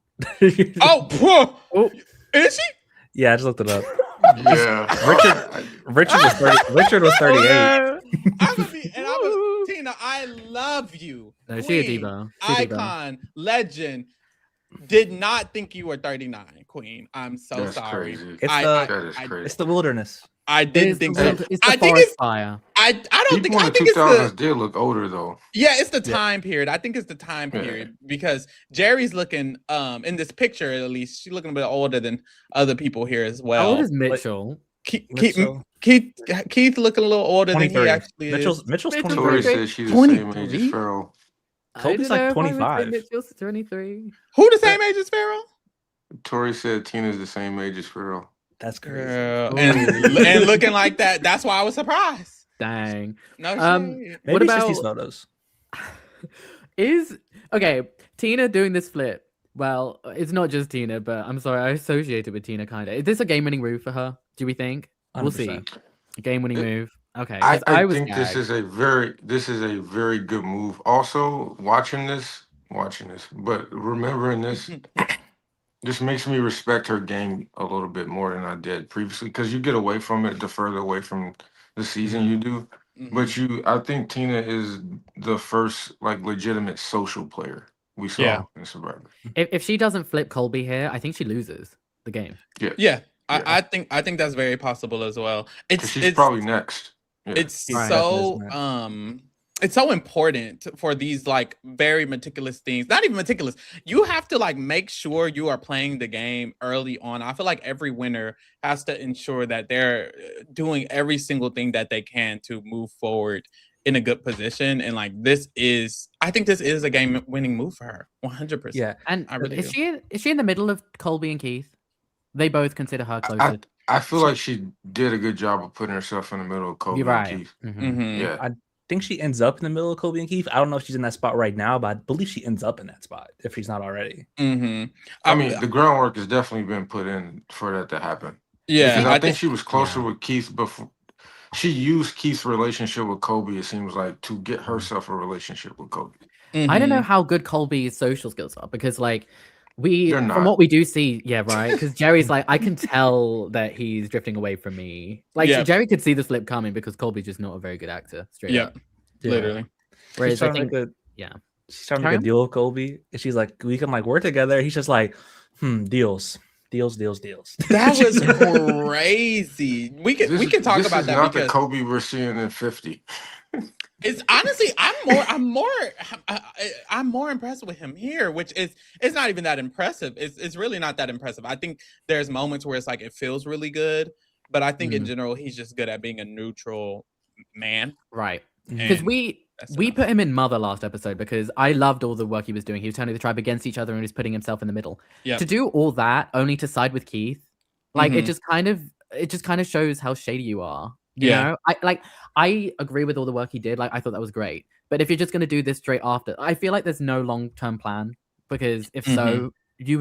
Oh, is she? Yeah, I just looked it up. Yeah. Richard was 38. I'm gonna be, and Tina, I love you. No, she a Queen, diva. She a diva. Icon, legend. Did not think you were 39, Queen. I'm so That's sorry. crazy. It's That is I- crazy. It's the wilderness. I didn't think so. It's the I think forest it's fire. I don't think People I in the think it's 2000s the did look older though. it's the time period. I think it's the time Yeah. period because Jerry's looking in this picture at least she's looking a bit older than other people here as How well. old is Mitchell? Keith looking a little older than he 23. actually is. Mitchell's Mitchell- 23. Tori said she's the same age 23? as Farrell. Kobe's I like don't know if I would say 25. Mitchell's 23. Who the same age as Pharaoh? Tori said Tina's the same age as Farrell. That's crazy. Girl, Ooh. and looking like that. That's why I was surprised. Dang. No shit. Maybe What it's just about- these photos. Okay, Tina doing this flip. Well, it's not just Tina, but I'm sorry, I associate it with Tina kind of. Is this a game-winning move for her? Do we think? We'll see. 100%. A game-winning move. Okay. I 'cause I was think this gagged. is a very good move. Also, watching this, but remembering this, just makes me respect her game a little bit more than I did previously. Because you get away from it the further away from the season you do. Mhm. But I think Tina is the first like legitimate social player we saw Yeah. in Survivor. If she doesn't flip Colby here, I think she loses the game. Yeah, I think that's very possible as well. 'Cause she's probably next. Yeah. It's Right. so Definitely it's so important for these like very meticulous things. Not even meticulous. You have to like make sure you are playing the game early on. I feel like every winner has to ensure that they're doing every single thing that they can to move forward in a good position. And like I think this is a game winning move for her. 100%. Yeah. And I really is do. she in the middle of Colby and Keith? They both consider her closer. I feel like she did a good job of putting herself in the middle of Kobe You're right. and Keith. Mhm. Mhm. Yeah. I think she ends up in the middle of Kobe and Keith. I don't know if she's in that spot right now, but I believe she ends up in that spot if she's not already. Mhm. I mean, the groundwork has definitely been put in for that to happen. Yeah, Because I I think think she was closer Yeah. with Keith before. She used Keith's relationship with Kobe, it seems like, to get herself a relationship with Kobe. I don't know mhm. how good Colby's social skills are because, like, They're from not. what we do see, yeah, right. Because Jerry's like, I can tell that he's drifting away from me. Like, Yep. Jerry could see the flip coming because Colby's just not a very good actor, straight up. Yep. Yeah. Literally. She's Whereas I trying to think, make a yeah, she's trying to Carry make a on? deal with Colby, and she's like, we can like work together. He's just like, deals. That was crazy. We can talk This about is that not the because Kobe we're seeing in 50. it's honestly I'm more impressed with him here, which is it's not even that impressive. It's really not that impressive. I think there's moments where it's like it feels really good, but I think in Mm, general he's just good at being a neutral man, right. Mhm. Because and we that's we enough. put him in Mother last episode because I loved all the work he was doing. He was turning the tribe against each other and he was putting himself in the middle. Yeah. To do all that only to side with Keith, like Mhm. it just kind of shows how shady you are. You Yeah. know, I agree with all the work he did. Like I thought that was great. But if you're just gonna do this straight after, I feel like there's no long term plan because if Mhm. so, you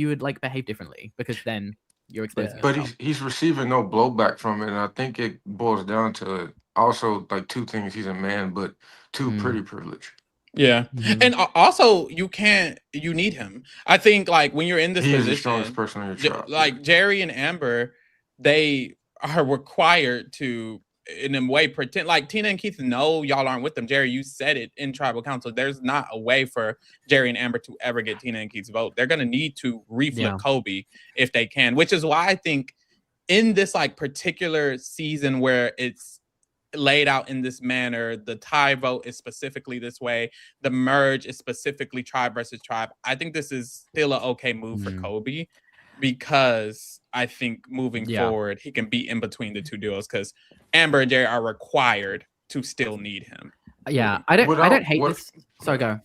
would like behave differently because then you're exposing Yeah. But yourself. he's receiving no blowback from it. And I think it boils down to also like two things. He's a man, but two, Mm. pretty privilege. Yeah. Mhm. And also you need him. I think like when you're in this He is the strongest position, person on your tribe. like Jerry and Amber, they are required to in a way pretend like Tina and Keith know y'all aren't with them. Jerry, you said it in tribal council. There's not a way for Jerry and Amber to ever get Tina and Keith's vote. They're gonna need to reflip Yeah. Kobe if they can, which is why I think in this like particular season where it's laid out in this manner, the tie vote is specifically this way, the merge is specifically tribe versus tribe. I think this is still an okay move for Mm. Kobe because I think moving Yeah. forward he can be in between the two duos because Amber and Jerry are required to still need him. Yeah. I don't Without hate what this. Sorry, go.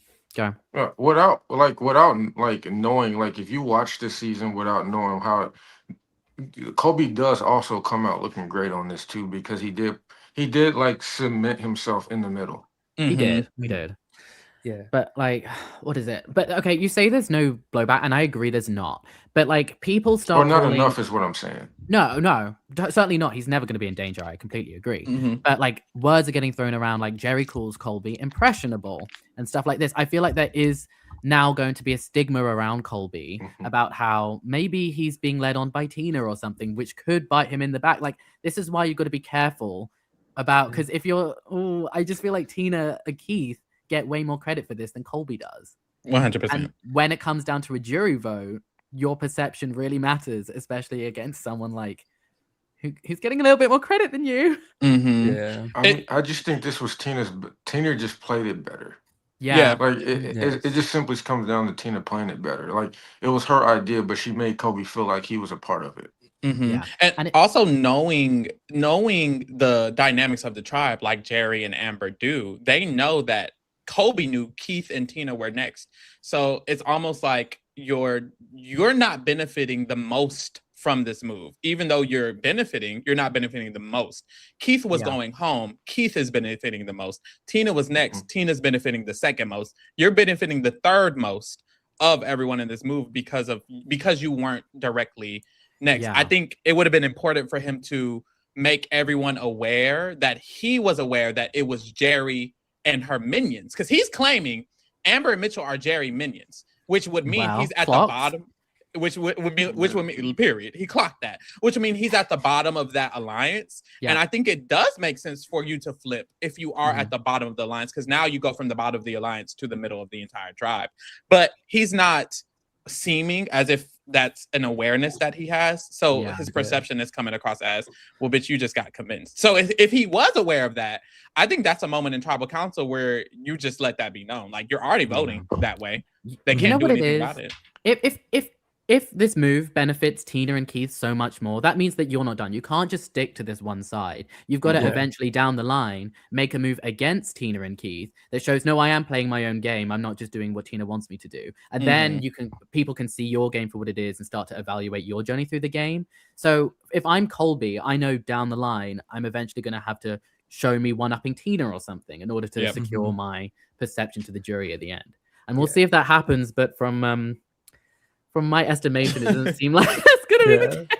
without like knowing, like if you watch this season without knowing how Kobe does also come out looking great on this too, because he did like cement himself in the middle. He Mhm. did. He Mhm. did. Yeah. But like, what is it? But okay, you say there's no blowback, and I agree there's not. But like, people Or start not calling. enough is what I'm saying. No, certainly not. He's never going to be in danger. I completely agree. Mhm. But like, words are getting thrown around. Like Jerry calls Colby impressionable and stuff like this. I feel like there is now going to be a stigma around Colby Mhm. about how maybe he's being led on by Tina or something, which could bite him in the back. Like, this is why you've got to be careful about, because if you're, I just feel like Tina and Keith get way more credit for this than Colby does. 100%. And when it comes down to a jury vote, your perception really matters, especially against someone like who's getting a little bit more credit than you. Mhm. Yeah. I just think this was Tina just played it better. Yeah. Like it just simply comes down to Tina playing it better. Like it was her idea, but she made Kobe feel like he was a part of it. Mhm. Yeah. And And it- also knowing the dynamics of the tribe like Jerry and Amber do, they know that Kobe knew Keith and Tina were next. So it's almost like you're not benefiting the most from this move. Even though you're not benefiting the most. Keith was Yeah. going home. Keith is benefiting the most. Tina was next. Tina's benefiting the second most. You're benefiting the third most of everyone in this move because you weren't directly next. Yeah. I think it would have been important for him to make everyone aware that he was aware that it was Jerry and her minions, because he's claiming Amber and Mitchell are Jerry minions, which would mean Wow. he's at Clocked. the bottom. Which would mean period. He clocked that, which would mean he's at the bottom of that alliance. Yeah. And I think it does make sense for you to flip if you are at the bottom of the alliance, because now you go from the bottom of the alliance to the middle of the entire tribe. But he's not seeming as if that's an awareness that he has. So Yeah. his perception is coming across as, well, bitch, you just got convinced. So if he was aware of that, I think that's a moment in tribal council where you just let that be known. Like, you're already voting that way. They You can't know do what it anything is? about it. If this move benefits Tina and Keith so much more, that means that you're not done. You can't just stick to this one side. You've got to Yeah. eventually down the line make a move against Tina and Keith that shows, no, I am playing my own game. I'm not just doing what Tina wants me to do. And then people can see your game for what it is and start to evaluate your journey through the game. So if I'm Colby, I know down the line I'm eventually going to have to show me one-upping Tina or something in order to secure my perception to the jury at the end. And we'll see if that happens. But from my estimation, it doesn't seem like that's gonna be the case.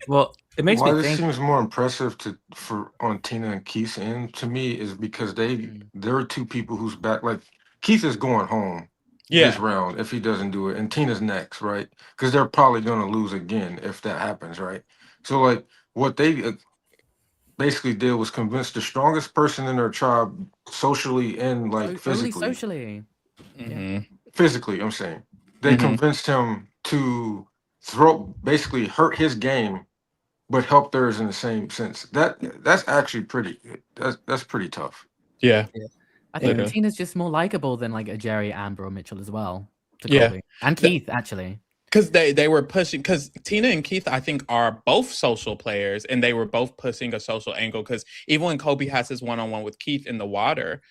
Well, It makes Why me this think. seems more impressive on Tina and Keith's end to me is because there are two people who's back. Like Keith is going home this Yeah. round if he doesn't do it, and Tina's next, right? Because they're probably going to lose again if that happens, right? So like what they basically did was convince the strongest person in their tribe socially and like Only physically. socially. Mhm. Physically, I'm saying they Mhm. convinced him to basically hurt his game but help theirs in the same sense. That's actually pretty. That's pretty tough. Yeah. I think Okay. Tina's just more likable than like a Jerry, Amber, or Mitchell as well. To Yeah. Colby and Keith actually. Because they were pushing, because Tina and Keith, I think, are both social players, and they were both pushing a social angle. Because even when Kobe has his one-on-one with Keith in the water,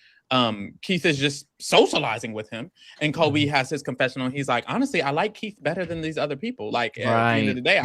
Keith is just socializing with him, and Kobe has his confessional. And he's like, honestly, I like Keith better than these other people. Like at the end of the day,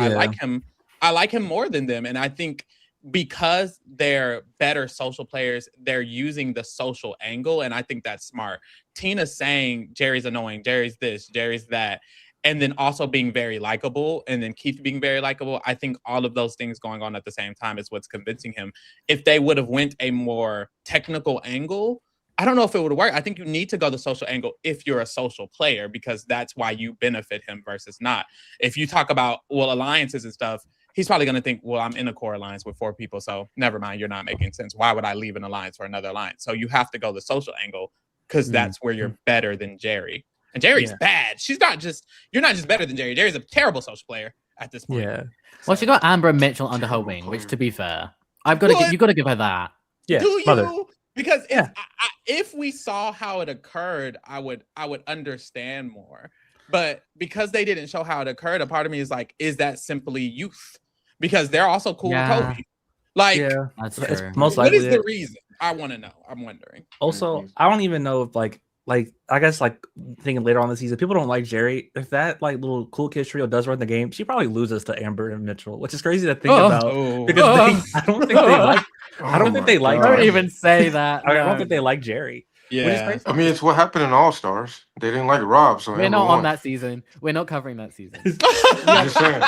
I like him more than them. And I think because they're better social players, they're using the social angle, and I think that's smart. Tina's saying Jerry's annoying, Jerry's this, Jerry's that, and then also being very likable, and then Keith being very likable. I think all of those things going on at the same time is what's convincing him. If they would have went a more technical angle, I don't know if it would work. I think you need to go the social angle if you're a social player, because that's why you benefit him versus not. If you talk about, well, alliances and stuff, he's probably going to think, well, I'm in a core alliance with 4 people, so never mind, you're not making sense. Why would I leave an alliance for another alliance? So you have to go the social angle, because that's where you're better than Jerry. And Jerry's bad. You're not just better than Jerry. Jerry's a terrible social player at this point. Yeah. Well, she got Amber and Mitchell under her wing, which, to be fair, you got to give her that. Yeah. Do you? Mother. Because if we saw how it occurred, I would understand more. But because they didn't show how it occurred, a part of me is like, is that simply youth? Because they're also cool with Kobe. Like, that's true. Most what likely is the reason? I want to know. I'm wondering. Also, I don't even know if like I guess like thinking later on in the season, people don't like Jerry. If that like little cool kid trio does run the game, she probably loses to Amber and Mitchell, which is crazy to think about because I don't think they like. I don't think they like. Don't even say that. I don't think they like Jerry. Yeah, I mean, it's what happened in All Stars. They didn't like Rob, so we're not on that season. We're not covering that season. I'm just saying.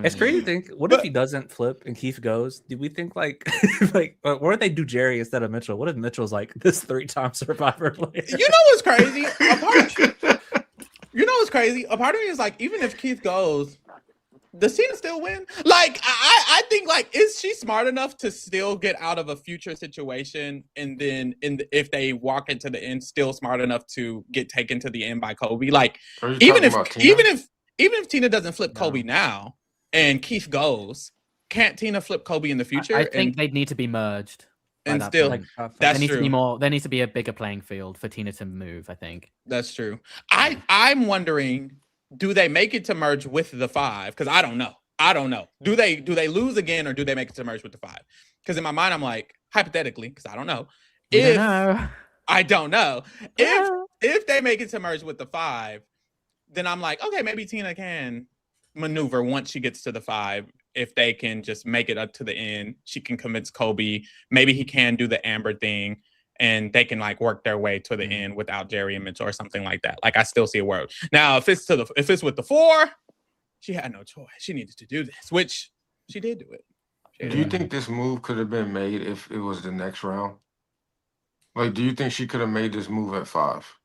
It's crazy to think. What if he doesn't flip and Keith goes? Do we think like what if they do Jerry instead of Mitchell? What if Mitchell's like this 3-time Survivor player? You know what's crazy? A part of me is like, even if Keith goes, does Tina still win? Like, I think, like, is she smart enough to still get out of a future situation, and then if they walk into the end, still smart enough to get taken to the end by Kobe? Like, even if Tina doesn't flip Kobe now and Keith goes, can't Tina flip Kobe in the future? I think they'd need to be merged. And still, that's there needs true. To be more. There needs to be a bigger playing field for Tina to move. I think that's true. I'm wondering, do they make it to merge with the 5? Because I don't know. Do they lose again, or do they make it to merge with the 5? Because in my mind, I'm like, hypothetically, because I don't know. I don't know. If they make it to merge with the 5, then I'm like, okay, maybe Tina can maneuver once she gets to the 5. If they can just make it up to the end, she can convince Kobe. Maybe he can do the Amber thing, and they can like work their way to the end without Jerry and Mitchell or something like that. Like, I still see a world. Now, if it's with the 4, she had no choice. She needed to do this, which she did do it. Do you think this move could have been made if it was the next round? Like, do you think she could have made this move at 5?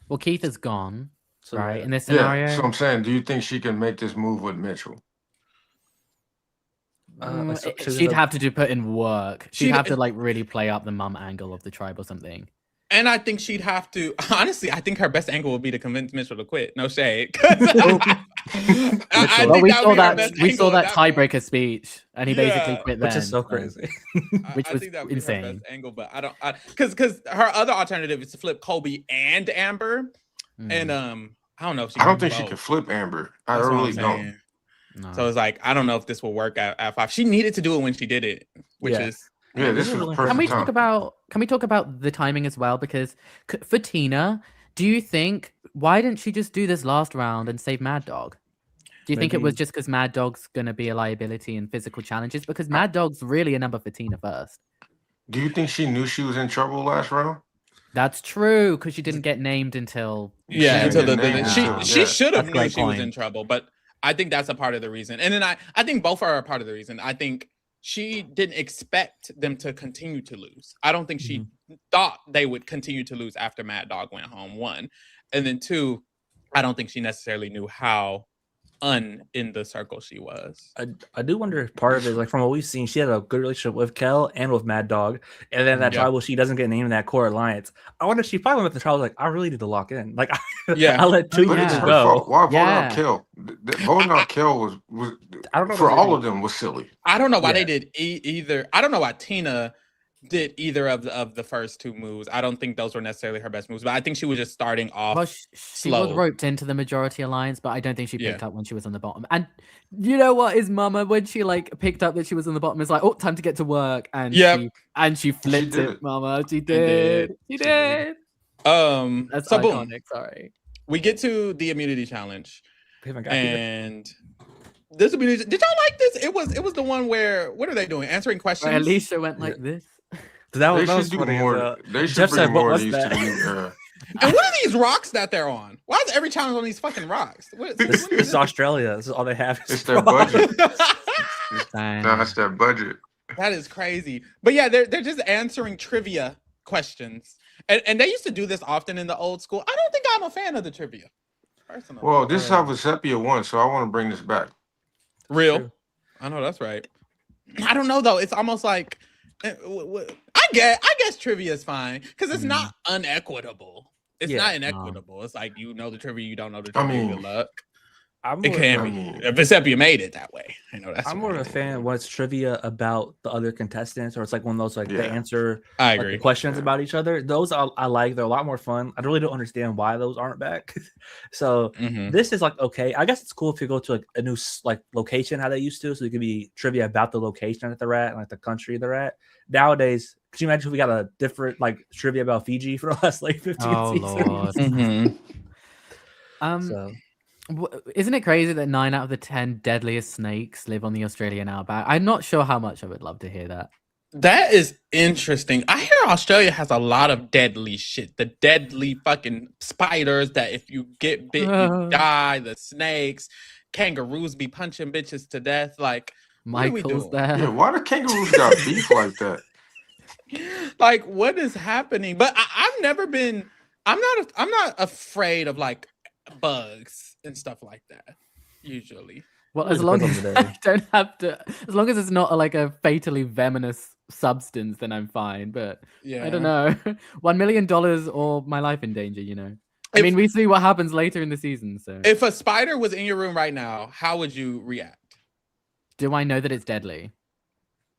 Well, Keith is gone, right? In this scenario. Yeah, so I'm saying, do you think she can make this move with Mitchell? She'd have to put in work. She'd have to like really play up the mum angle of the tribe or something. And I think she'd have to, honestly, I think her best angle would be to convince Mitchell to quit. No shade. We saw that tiebreaker speech, and he basically quit then. Which is so crazy. Which was insane. Her best angle, but because her other alternative is to flip Kobe and Amber. And I don't know if I don't think she can flip Amber. I really don't. No. So it's like, I don't know if this will work at 5. She needed to do it when she did it, which is this was the perfect Can we talk about the timing as well? Because for Tina, do you think, why didn't she just do this last round and save Mad Dog? Do you think it was just because Mad Dog's gonna be a liability in physical challenges? Because Mad Dog's really a number for Tina first. Do you think she knew she was in trouble last round? That's true, because she didn't get named until she should have known she was in trouble, but I think that's a part of the reason. And then I think both are a part of the reason. I think she didn't expect them to continue to lose. I don't think she thought they would continue to lose after Mad Dog went home, one. And then two, I don't think she necessarily knew how in the circle she was. I do wonder if part of it is like from what we've seen, she had a good relationship with Kel and with Mad Dog, and then that tribal she doesn't get named in that core alliance. I wonder if she probably went to the tribal like I really need to lock in. Like I let two years go. Why voting out Kel? Voting out Kel was I don't know for all of them was silly. I don't know why they did either. I don't know why Tina did either of the first two moves. I don't think those were necessarily her best moves, but I think she was just starting off. Well, she was roped into the majority alliance, but I don't think she picked up when she was on the bottom. And you know what is Mama when she like picked up that she was on the bottom? It's like, oh, time to get to work, and she flipped it, Mama. She did. She did. That's so iconic. Boom. Sorry. We get to the immunity challenge, and this immunity. Did y'all like this? It was the one where what are they doing? Answering questions. Where Alicia went like this. That was funny. They should Jeff bring said, more of these to the new era. And what are these rocks that they're on? Why is every challenge on these fucking rocks? This is Australia. This is all they have. It's their budget. No, it's their budget. That is crazy. But yeah, they're just answering trivia questions. And they used to do this often in the old school. I don't think I'm a fan of the trivia. Personally. Well, this is how Vesepia won, so I want to bring this back. Real. I know that's right. I don't know though. It's almost like I guess trivia is fine because it's not unequitable. It's not inequitable. It's like you know the trivia, you don't know the trivia. Good luck. It can be. If Vesepia made it that way, I know that's. I'm more of a fan when it's trivia about the other contestants, or it's like one of those like they answer. I agree. Questions about each other. Those I like. They're a lot more fun. I really don't understand why those aren't back. So this is like okay. I guess it's cool if you go to like a new like location how they used to, so it could be trivia about the location that they're at and like the country they're at. Nowadays, could you imagine if we got a different like trivia about Fiji for the last like 15 seasons? Lord. So. Isn't it crazy that 9 out of the 10 deadliest snakes live on the Australian outback? I'm not sure how much I would love to hear that. That is interesting. I hear Australia has a lot of deadly shit. The deadly fucking spiders that if you get bit, you die. The snakes, kangaroos be punching bitches to death. Like, Michael's there. Yeah, why the kangaroos got beef like that? Like, what is happening? But I've never been. I'm not afraid of like bugs and stuff like that. Usually, well, as long as I don't have to, as long as it's not like a fatally venomous substance, then I'm fine. But I don't know, $1 million or my life in danger. You know, I mean, we see what happens later in the season. So, if a spider was in your room right now, how would you react? Do I know that it's deadly?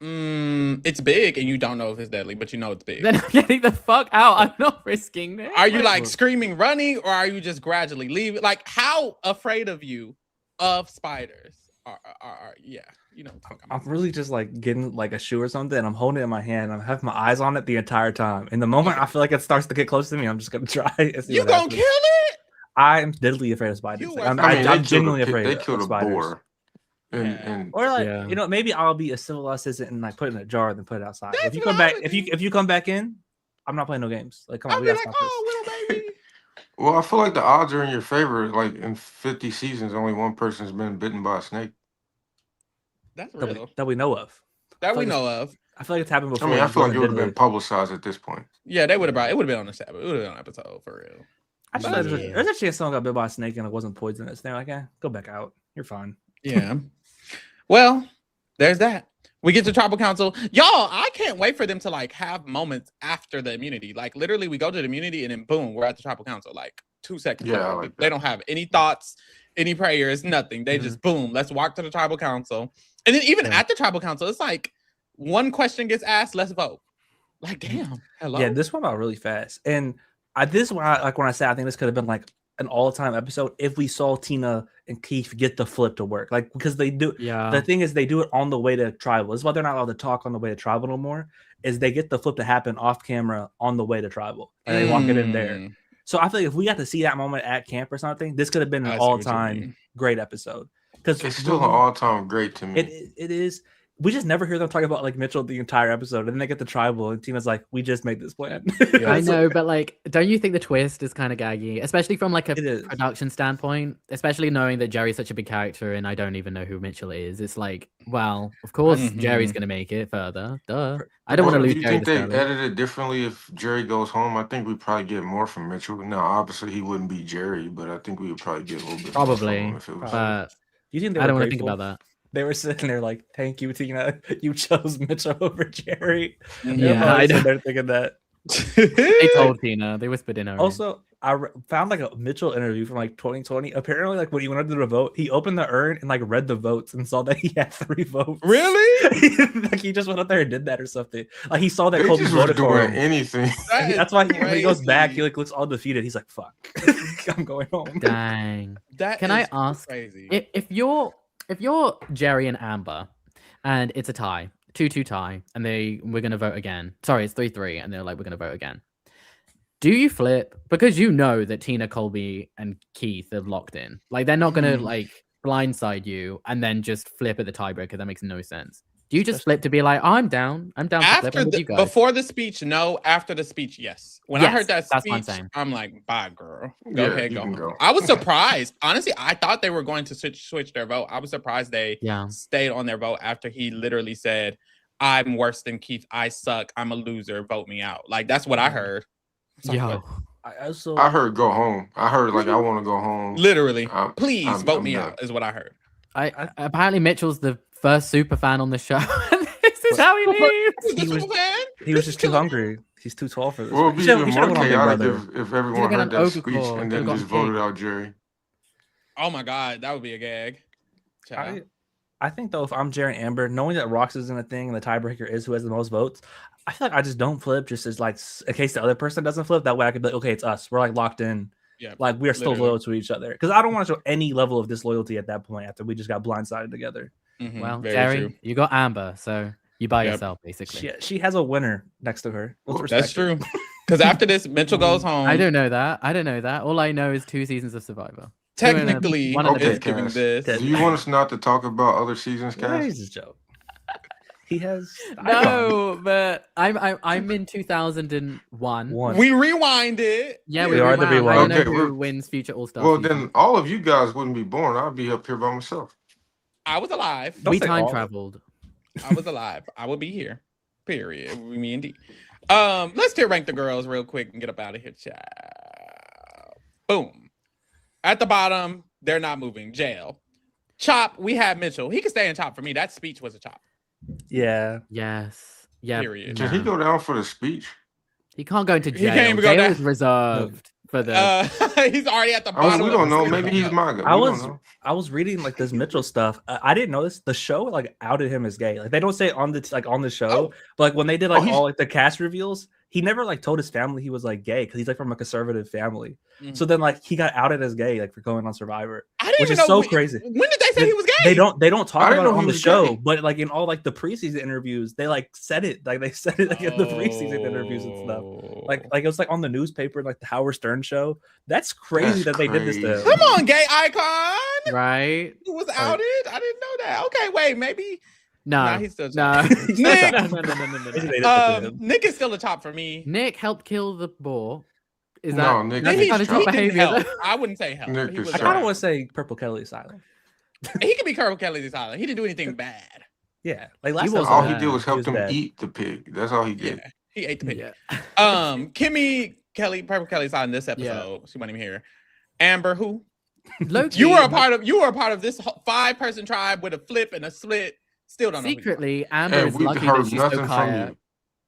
It's big, and you don't know if it's deadly, but you know it's big. Then I'm getting the fuck out. I'm not risking it. Are you like screaming, running, or are you just gradually leaving? Like, how afraid of you of spiders are yeah, you know. I'm really just like getting like a shoe or something, and I'm holding it in my hand. I'm having my eyes on it the entire time. And the moment I feel like it starts to get close to me, I'm just gonna try. You gonna kill it? I'm deadly afraid of spiders. I'm genuinely afraid. They killed a boar. Or like you know, maybe I'll be a civilized citizen and like put it in a jar and then put it outside. If you come back, if you come back in, I'm not playing no games. Like come on, I'll we be gotta like, stop oh, little baby. Well, I feel like the odds are in your favor. Like in 50 seasons, only one person's been bitten by a snake. That's real. That we know of. That we know of. I feel like it's happened before. I mean, I feel like it would have been publicized at this point. Yeah, they would have brought it. Would have been on the Sabbath. It would have been on episode for real. I just there's a chance someone got bit by a snake and it wasn't poisonous. They're like, go back out. You're fine. Yeah. Well, there's that. We get to tribal council. Y'all, I can't wait for them to like have moments after the immunity. Like literally we go to the immunity and then boom, we're at the tribal council. Like 2 seconds. Yeah, like they don't have any thoughts, any prayers, nothing. They just boom, let's walk to the tribal council. And then even at the tribal council, it's like one question gets asked, let's vote. Like, damn. Hello. Yeah, this went out really fast. And this one, like when I said I think this could have been like an all-time episode if we saw Tina and Keith get the flip to work, like because they do. Yeah. The thing is, they do it on the way to tribal. This is why they're not allowed to talk on the way to tribal no more. Is they get the flip to happen off camera on the way to tribal, and they walk it in there. So I feel like if we got to see that moment at camp or something, this could have been an all-time great episode. Because it's still an all-time great to me. It is. we just never hear them talk about like Mitchell the entire episode, and then they get the tribal, and Tina's like, "We just made this plan." I know, but like, don't you think the twist is kind of gaggy, especially from like a It is. production standpoint, especially knowing that Jerry's such a big character and I don't even know who Mitchell is. It's like, well, of course Jerry's gonna make it further. Duh. I don't want to Do lose you Jerry think this they early. edited it differently if Jerry goes home? I think we probably get more from Mitchell. Now, obviously, he wouldn't be Jerry, but I think we would probably get a little bit more from Probably, him if it was. but Do you think they I were don't want to think grateful? about that. They were sitting there like, "Thank you, Tina. You chose Mitchell over Jerry." Yeah, I know. They're thinking that. They told Tina. They whispered in her ear. Also, I found like a Mitchell interview from like 2020. Apparently, like when he went up to the vote, he opened the urn and like read the votes and saw that he had 3 votes. Really? Like he just went up there and did that or something. Like he saw that They Kobe just was voted for doing him. anything. That is That's why when he goes back, crazy. he like looks all defeated. He's like, "Fuck, I'm going home." Dang. That Can I is ask crazy. if you're Jerry and Amber, and it's a tie, 2-2 tie, and we're gonna vote again. Sorry, it's 3-3, and they're like, we're gonna vote again. Do you flip because you know that Tina, Colby, and Keith have locked in? Like they're not gonna like blindside you and then just flip at the tiebreaker. That makes no sense. Do you just flip to be like, oh, I'm down to flip After with you guys? before the speech, no. After the speech, yes. When I Yes, heard that that's what I'm speech, saying. I'm like, bye, girl. Go Yeah, ahead, you go. can home." go. I was surprised. Honestly, I thought they were going to switch their vote. I was surprised they Yeah. stayed on their vote after he literally said, I'm worse than Keith. I suck. I'm a loser. Vote me out. Like, that's what I heard. So, Yo. I heard go home. I heard like I want to go home. literally, I'm- vote I'm me done. out, is what I heard. I apparently Mitchell's the first super fan on the show. This is how he leaves. He was just too hungry. He's too tall for this. Well, it'd be He should've even gone more on Big chaotic Brother. if everyone Should've heard gone on that speech Ogakor, and could've then just gone voted king. out Jerry. Oh my God, that would be a gag. Child. I think though, if I'm Jerry and Amber, knowing that Rox isn't a thing and the tiebreaker is who has the most votes, I feel like I just don't flip just as like in case the other person doesn't flip. That way I could be like, okay, it's us. We're like locked in. Yeah, Like we're still literally. loyal to each other. Because I don't want to show any level of disloyalty at that point after we just got blindsided together. Mhm, Well, very Jerry, true. you got Amber, so you by Yep. yourself basically. She has a winner next to her. Let's Well, That's respect it. true. Because after this, Mitchell goes home. I don't know that. All I know is 2 seasons of Survivor. Technically, One of the it's given Cass. this. Do you want us not to talk about other seasons, Where Cass? is this joke? He has No, but I'm in 2001. one. We rewind it. Yeah, We are the rewound. I rewind. don't know Okay, who we're- wins future All Star. Well, then all of you guys wouldn't be born. I'd be up here by myself. I was alive. Don't we say time all. traveled. I was alive. I would be here. Period. It would be me and D. Let's tier rank the girls real quick and get up out of here. Child. Boom. At the bottom, they're not moving. Jail. Chop. We have Mitchell. He can stay in Chop for me. That speech was a chop. Yeah. Yes. Yeah. Period. Did he go down for the speech? He can't go into He jail. can't even go Jail down. is reserved for the. He's already at the I mean, bottom. we of don't the know. scale. Maybe he's my guy. I We was don't know. I was reading like this Mitchell stuff. I didn't know this. The show like outed him as gay. Like they don't say it on the show, Oh. but like when they did like he's- all like the cast reveals, he never like told his family he was like gay because he's like from a conservative family. Mhm. So then like he got outed as gay like for going on Survivor. I didn't which even is know so crazy. When did they say he was gay? They don't talk I didn't about it know on he the was show, gay. but like in all like the preseason interviews, they like said it like they said it like in the preseason interviews and stuff. Like it was like on the newspaper, like the Howard Stern show. That's crazy That's that they did this to crazy. him. Come on, gay icon. Right? Who was outed? I didn't know that. Okay, wait, maybe. No. Nah, he's still no. Nick. Maybe they did that to him. Nick is still a top for me. Nick helped kill the boar. Is No, that Nick that's is kind of top. top He didn't behavior? help. I wouldn't say help. Nick He is was I top. kind of around. want to say Purple Kelly silent. He could be Colonel Kelly's silent. He didn't do anything bad. Yeah, like last wasn't episode, All bad. he did was help them bad. eat the pig. That's all he did. Yeah, he ate the pig. Yeah. Kimmy Kelly, Purple Kelly's silent this episode. She wasn't even here. Amber, who? Low-key, You were a part of this 5-person tribe with a flip and a split. Still don't know. who you are. secretly, Amber Hey, is we lucky that heard she's nothing so from Kaya. you.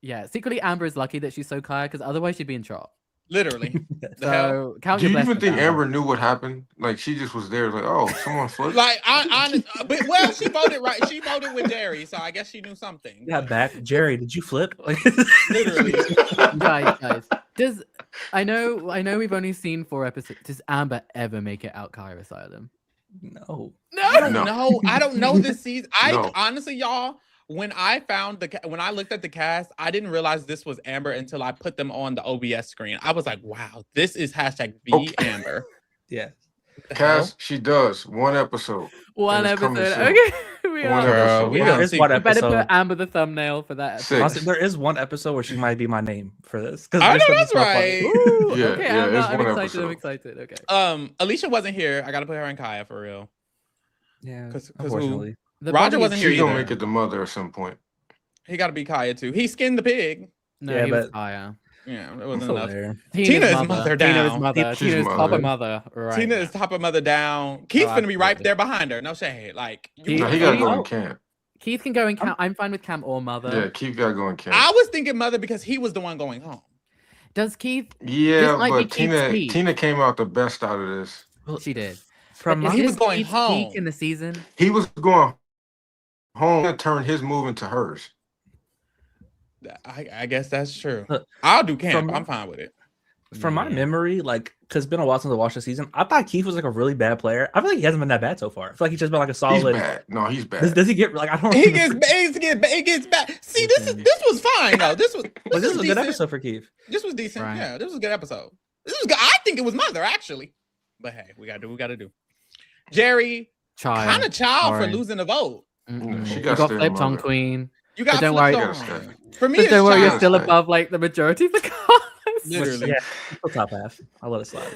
Yeah, secretly Amber is lucky that she's so Kaya because otherwise she'd be in trouble. Literally. The hell? So count Do your you even blessings, think Amber knew what happened? Like she just was there, like, oh, someone flipped. Like, but well, she voted right. She voted with Jerry, so I guess she knew something. yeah, back Jerry. Did you flip? Like Literally. guys. I know we've only seen 4 episodes. Does Amber ever make it out Kaya Asylum? No. I don't No. know. I don't know this season. No. Honestly, y'all, when I looked at the cast, I didn't realize this was Amber until I put them on the OBS screen. I was like, wow, this is #the Okay. Amber. Yeah. What the hell? Cass, she does one episode. One it's coming episode. soon. Okay, we One are. Girl, we episode. There don't is see. one You better episode. put Amber the thumbnail for that. Six. Honestly, there is one episode where she might be my name for this because I there's know gonna be that's so funny. right. Ooh, Yeah, okay, yeah, Amber, it's I'm one excited. episode. I'm excited. Okay. Alicia wasn't here. I gotta put her and Kaya for real. Yeah, 'Cause unfortunately. The Roger bunny- wasn't here She's gonna either. make it the mother at some point. He gotta be Kaya too. He skinned the pig. No, Yeah, he was but- Kaya. Yeah, it It's wasn't still enough. there. Tina is mother Tina is down. mother. She's Tina is mother. proper mother. Right. Tina now. is top of mother down. Keith's gonna be right absolutely. there behind her. No shade. Like He- No, he gotta he- go in oh. camp. Keith can go in camp. I'm fine with camp or mother. Yeah, Keith gotta go in camp. I was thinking mother because he was the one going home. Does Keith? Yeah, This might be but Keith's Tina peak. Tina came out the best out of this. She did. From But my is he was this going Keith's home. peak in the season. He was going home and turned his move into hers. I guess that's true. Look, I'll do camp. from- I'm fine with it. From my Yeah. memory, like, because it's been a while since I watched the season, I thought Keith was like a really bad player. I feel like he hasn't been that bad so far. I feel like he's just been like a He's solid. bad. No, he's bad. Does he get like I don't? He remember. gets back. See, this was fine though. This was Well, this was a good decent. episode for Keith. This was decent. Right. Yeah, this was a good episode. This was good. I think it was mother actually, but hey, we gotta do what we gotta do. Jerry, Child. kind of child Sorry. for losing a vote. Mm-mm. She You got got stay flipped on mother. Queen. You got don't flipped worry. on. You gotta stay. For me, But it's don't worry, you're child. still stay. above like the majority of the cast. Literally. Yeah, still top half. I'll let it slide.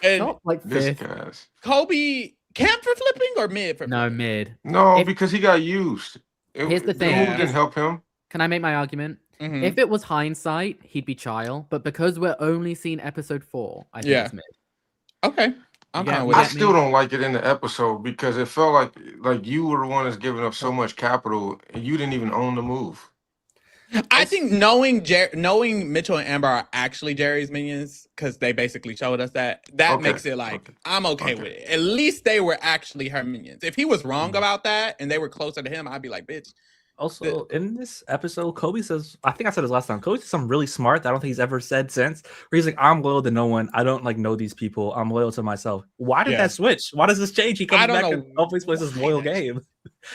And Not like This fifth. guy's Kobe, camp for flipping or mid for No, flipping? mid. no, If- because he got used. Here's the The thing. move Yeah. didn't help him. Can I make my argument? Mhm. If it was hindsight, he'd be child. But because we're only seeing episode 4, I think Yeah. it's mid. Okay, I'm You fine got- with I Yeah, it. still don't like it in the episode because it felt like you were the one that's giving up so much capital and you didn't even own the move. I think knowing Mitchell and Amber are actually Jerry's minions because they basically showed us that Okay, makes it like okay, I'm okay with okay. it. At least they were actually her minions. If he was wrong Mhm. about that and they were closer to him, I'd be like, bitch. Also, in this episode, Kobe says, I think I said this last time. Kobe says something really smart that I don't think he's ever said since. Where he's like, I'm loyal to no one. I don't like know these people. I'm loyal to myself. Why did Yeah. that switch? Why does this change? He comes don't back know and always plays this why loyal that game.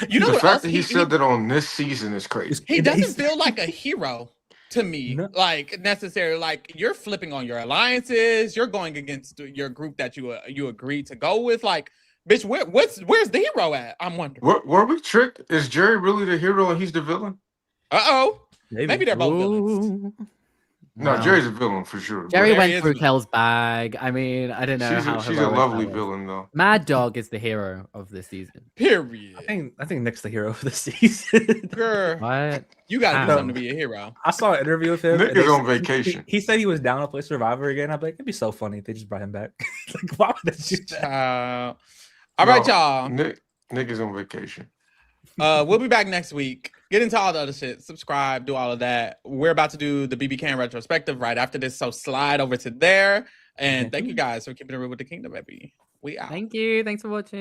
You know the what fact else that he said that on this season is crazy. he He's- doesn't feel like a hero to me, No. like necessarily. Like you're flipping on your alliances, you're going against your group that you agreed to go with. Like, bitch, where's the hero at? I'm wondering. Were we tricked? Is Jerry really the hero and he's the villain? Maybe they're both villains. Ooh. No, No. Jerry's a villain for sure. but Jerry Jerry went is through the- Kel's bag. I mean, I don't know how she's a heroic lovely that was. villain though. Mad Dog is the hero of this season. Period. I think Nick's the hero of the season. Girl, What? you gotta do Ow. something to be a hero. I saw an interview with him. Nick and is they- on vacation. He said he was down to play Survivor again. I'm like, it'd be so funny if they just brought him back. Like, why would they do that? All right, No, y'all. Nick is on vacation. We'll be back next week. Get into all the other shit. Subscribe, do all of that. We're about to do the BB Can retrospective right after this, so slide over to there. And thank you guys for keeping it real with the kingdom, baby. We out. Thank you. Thanks for watching.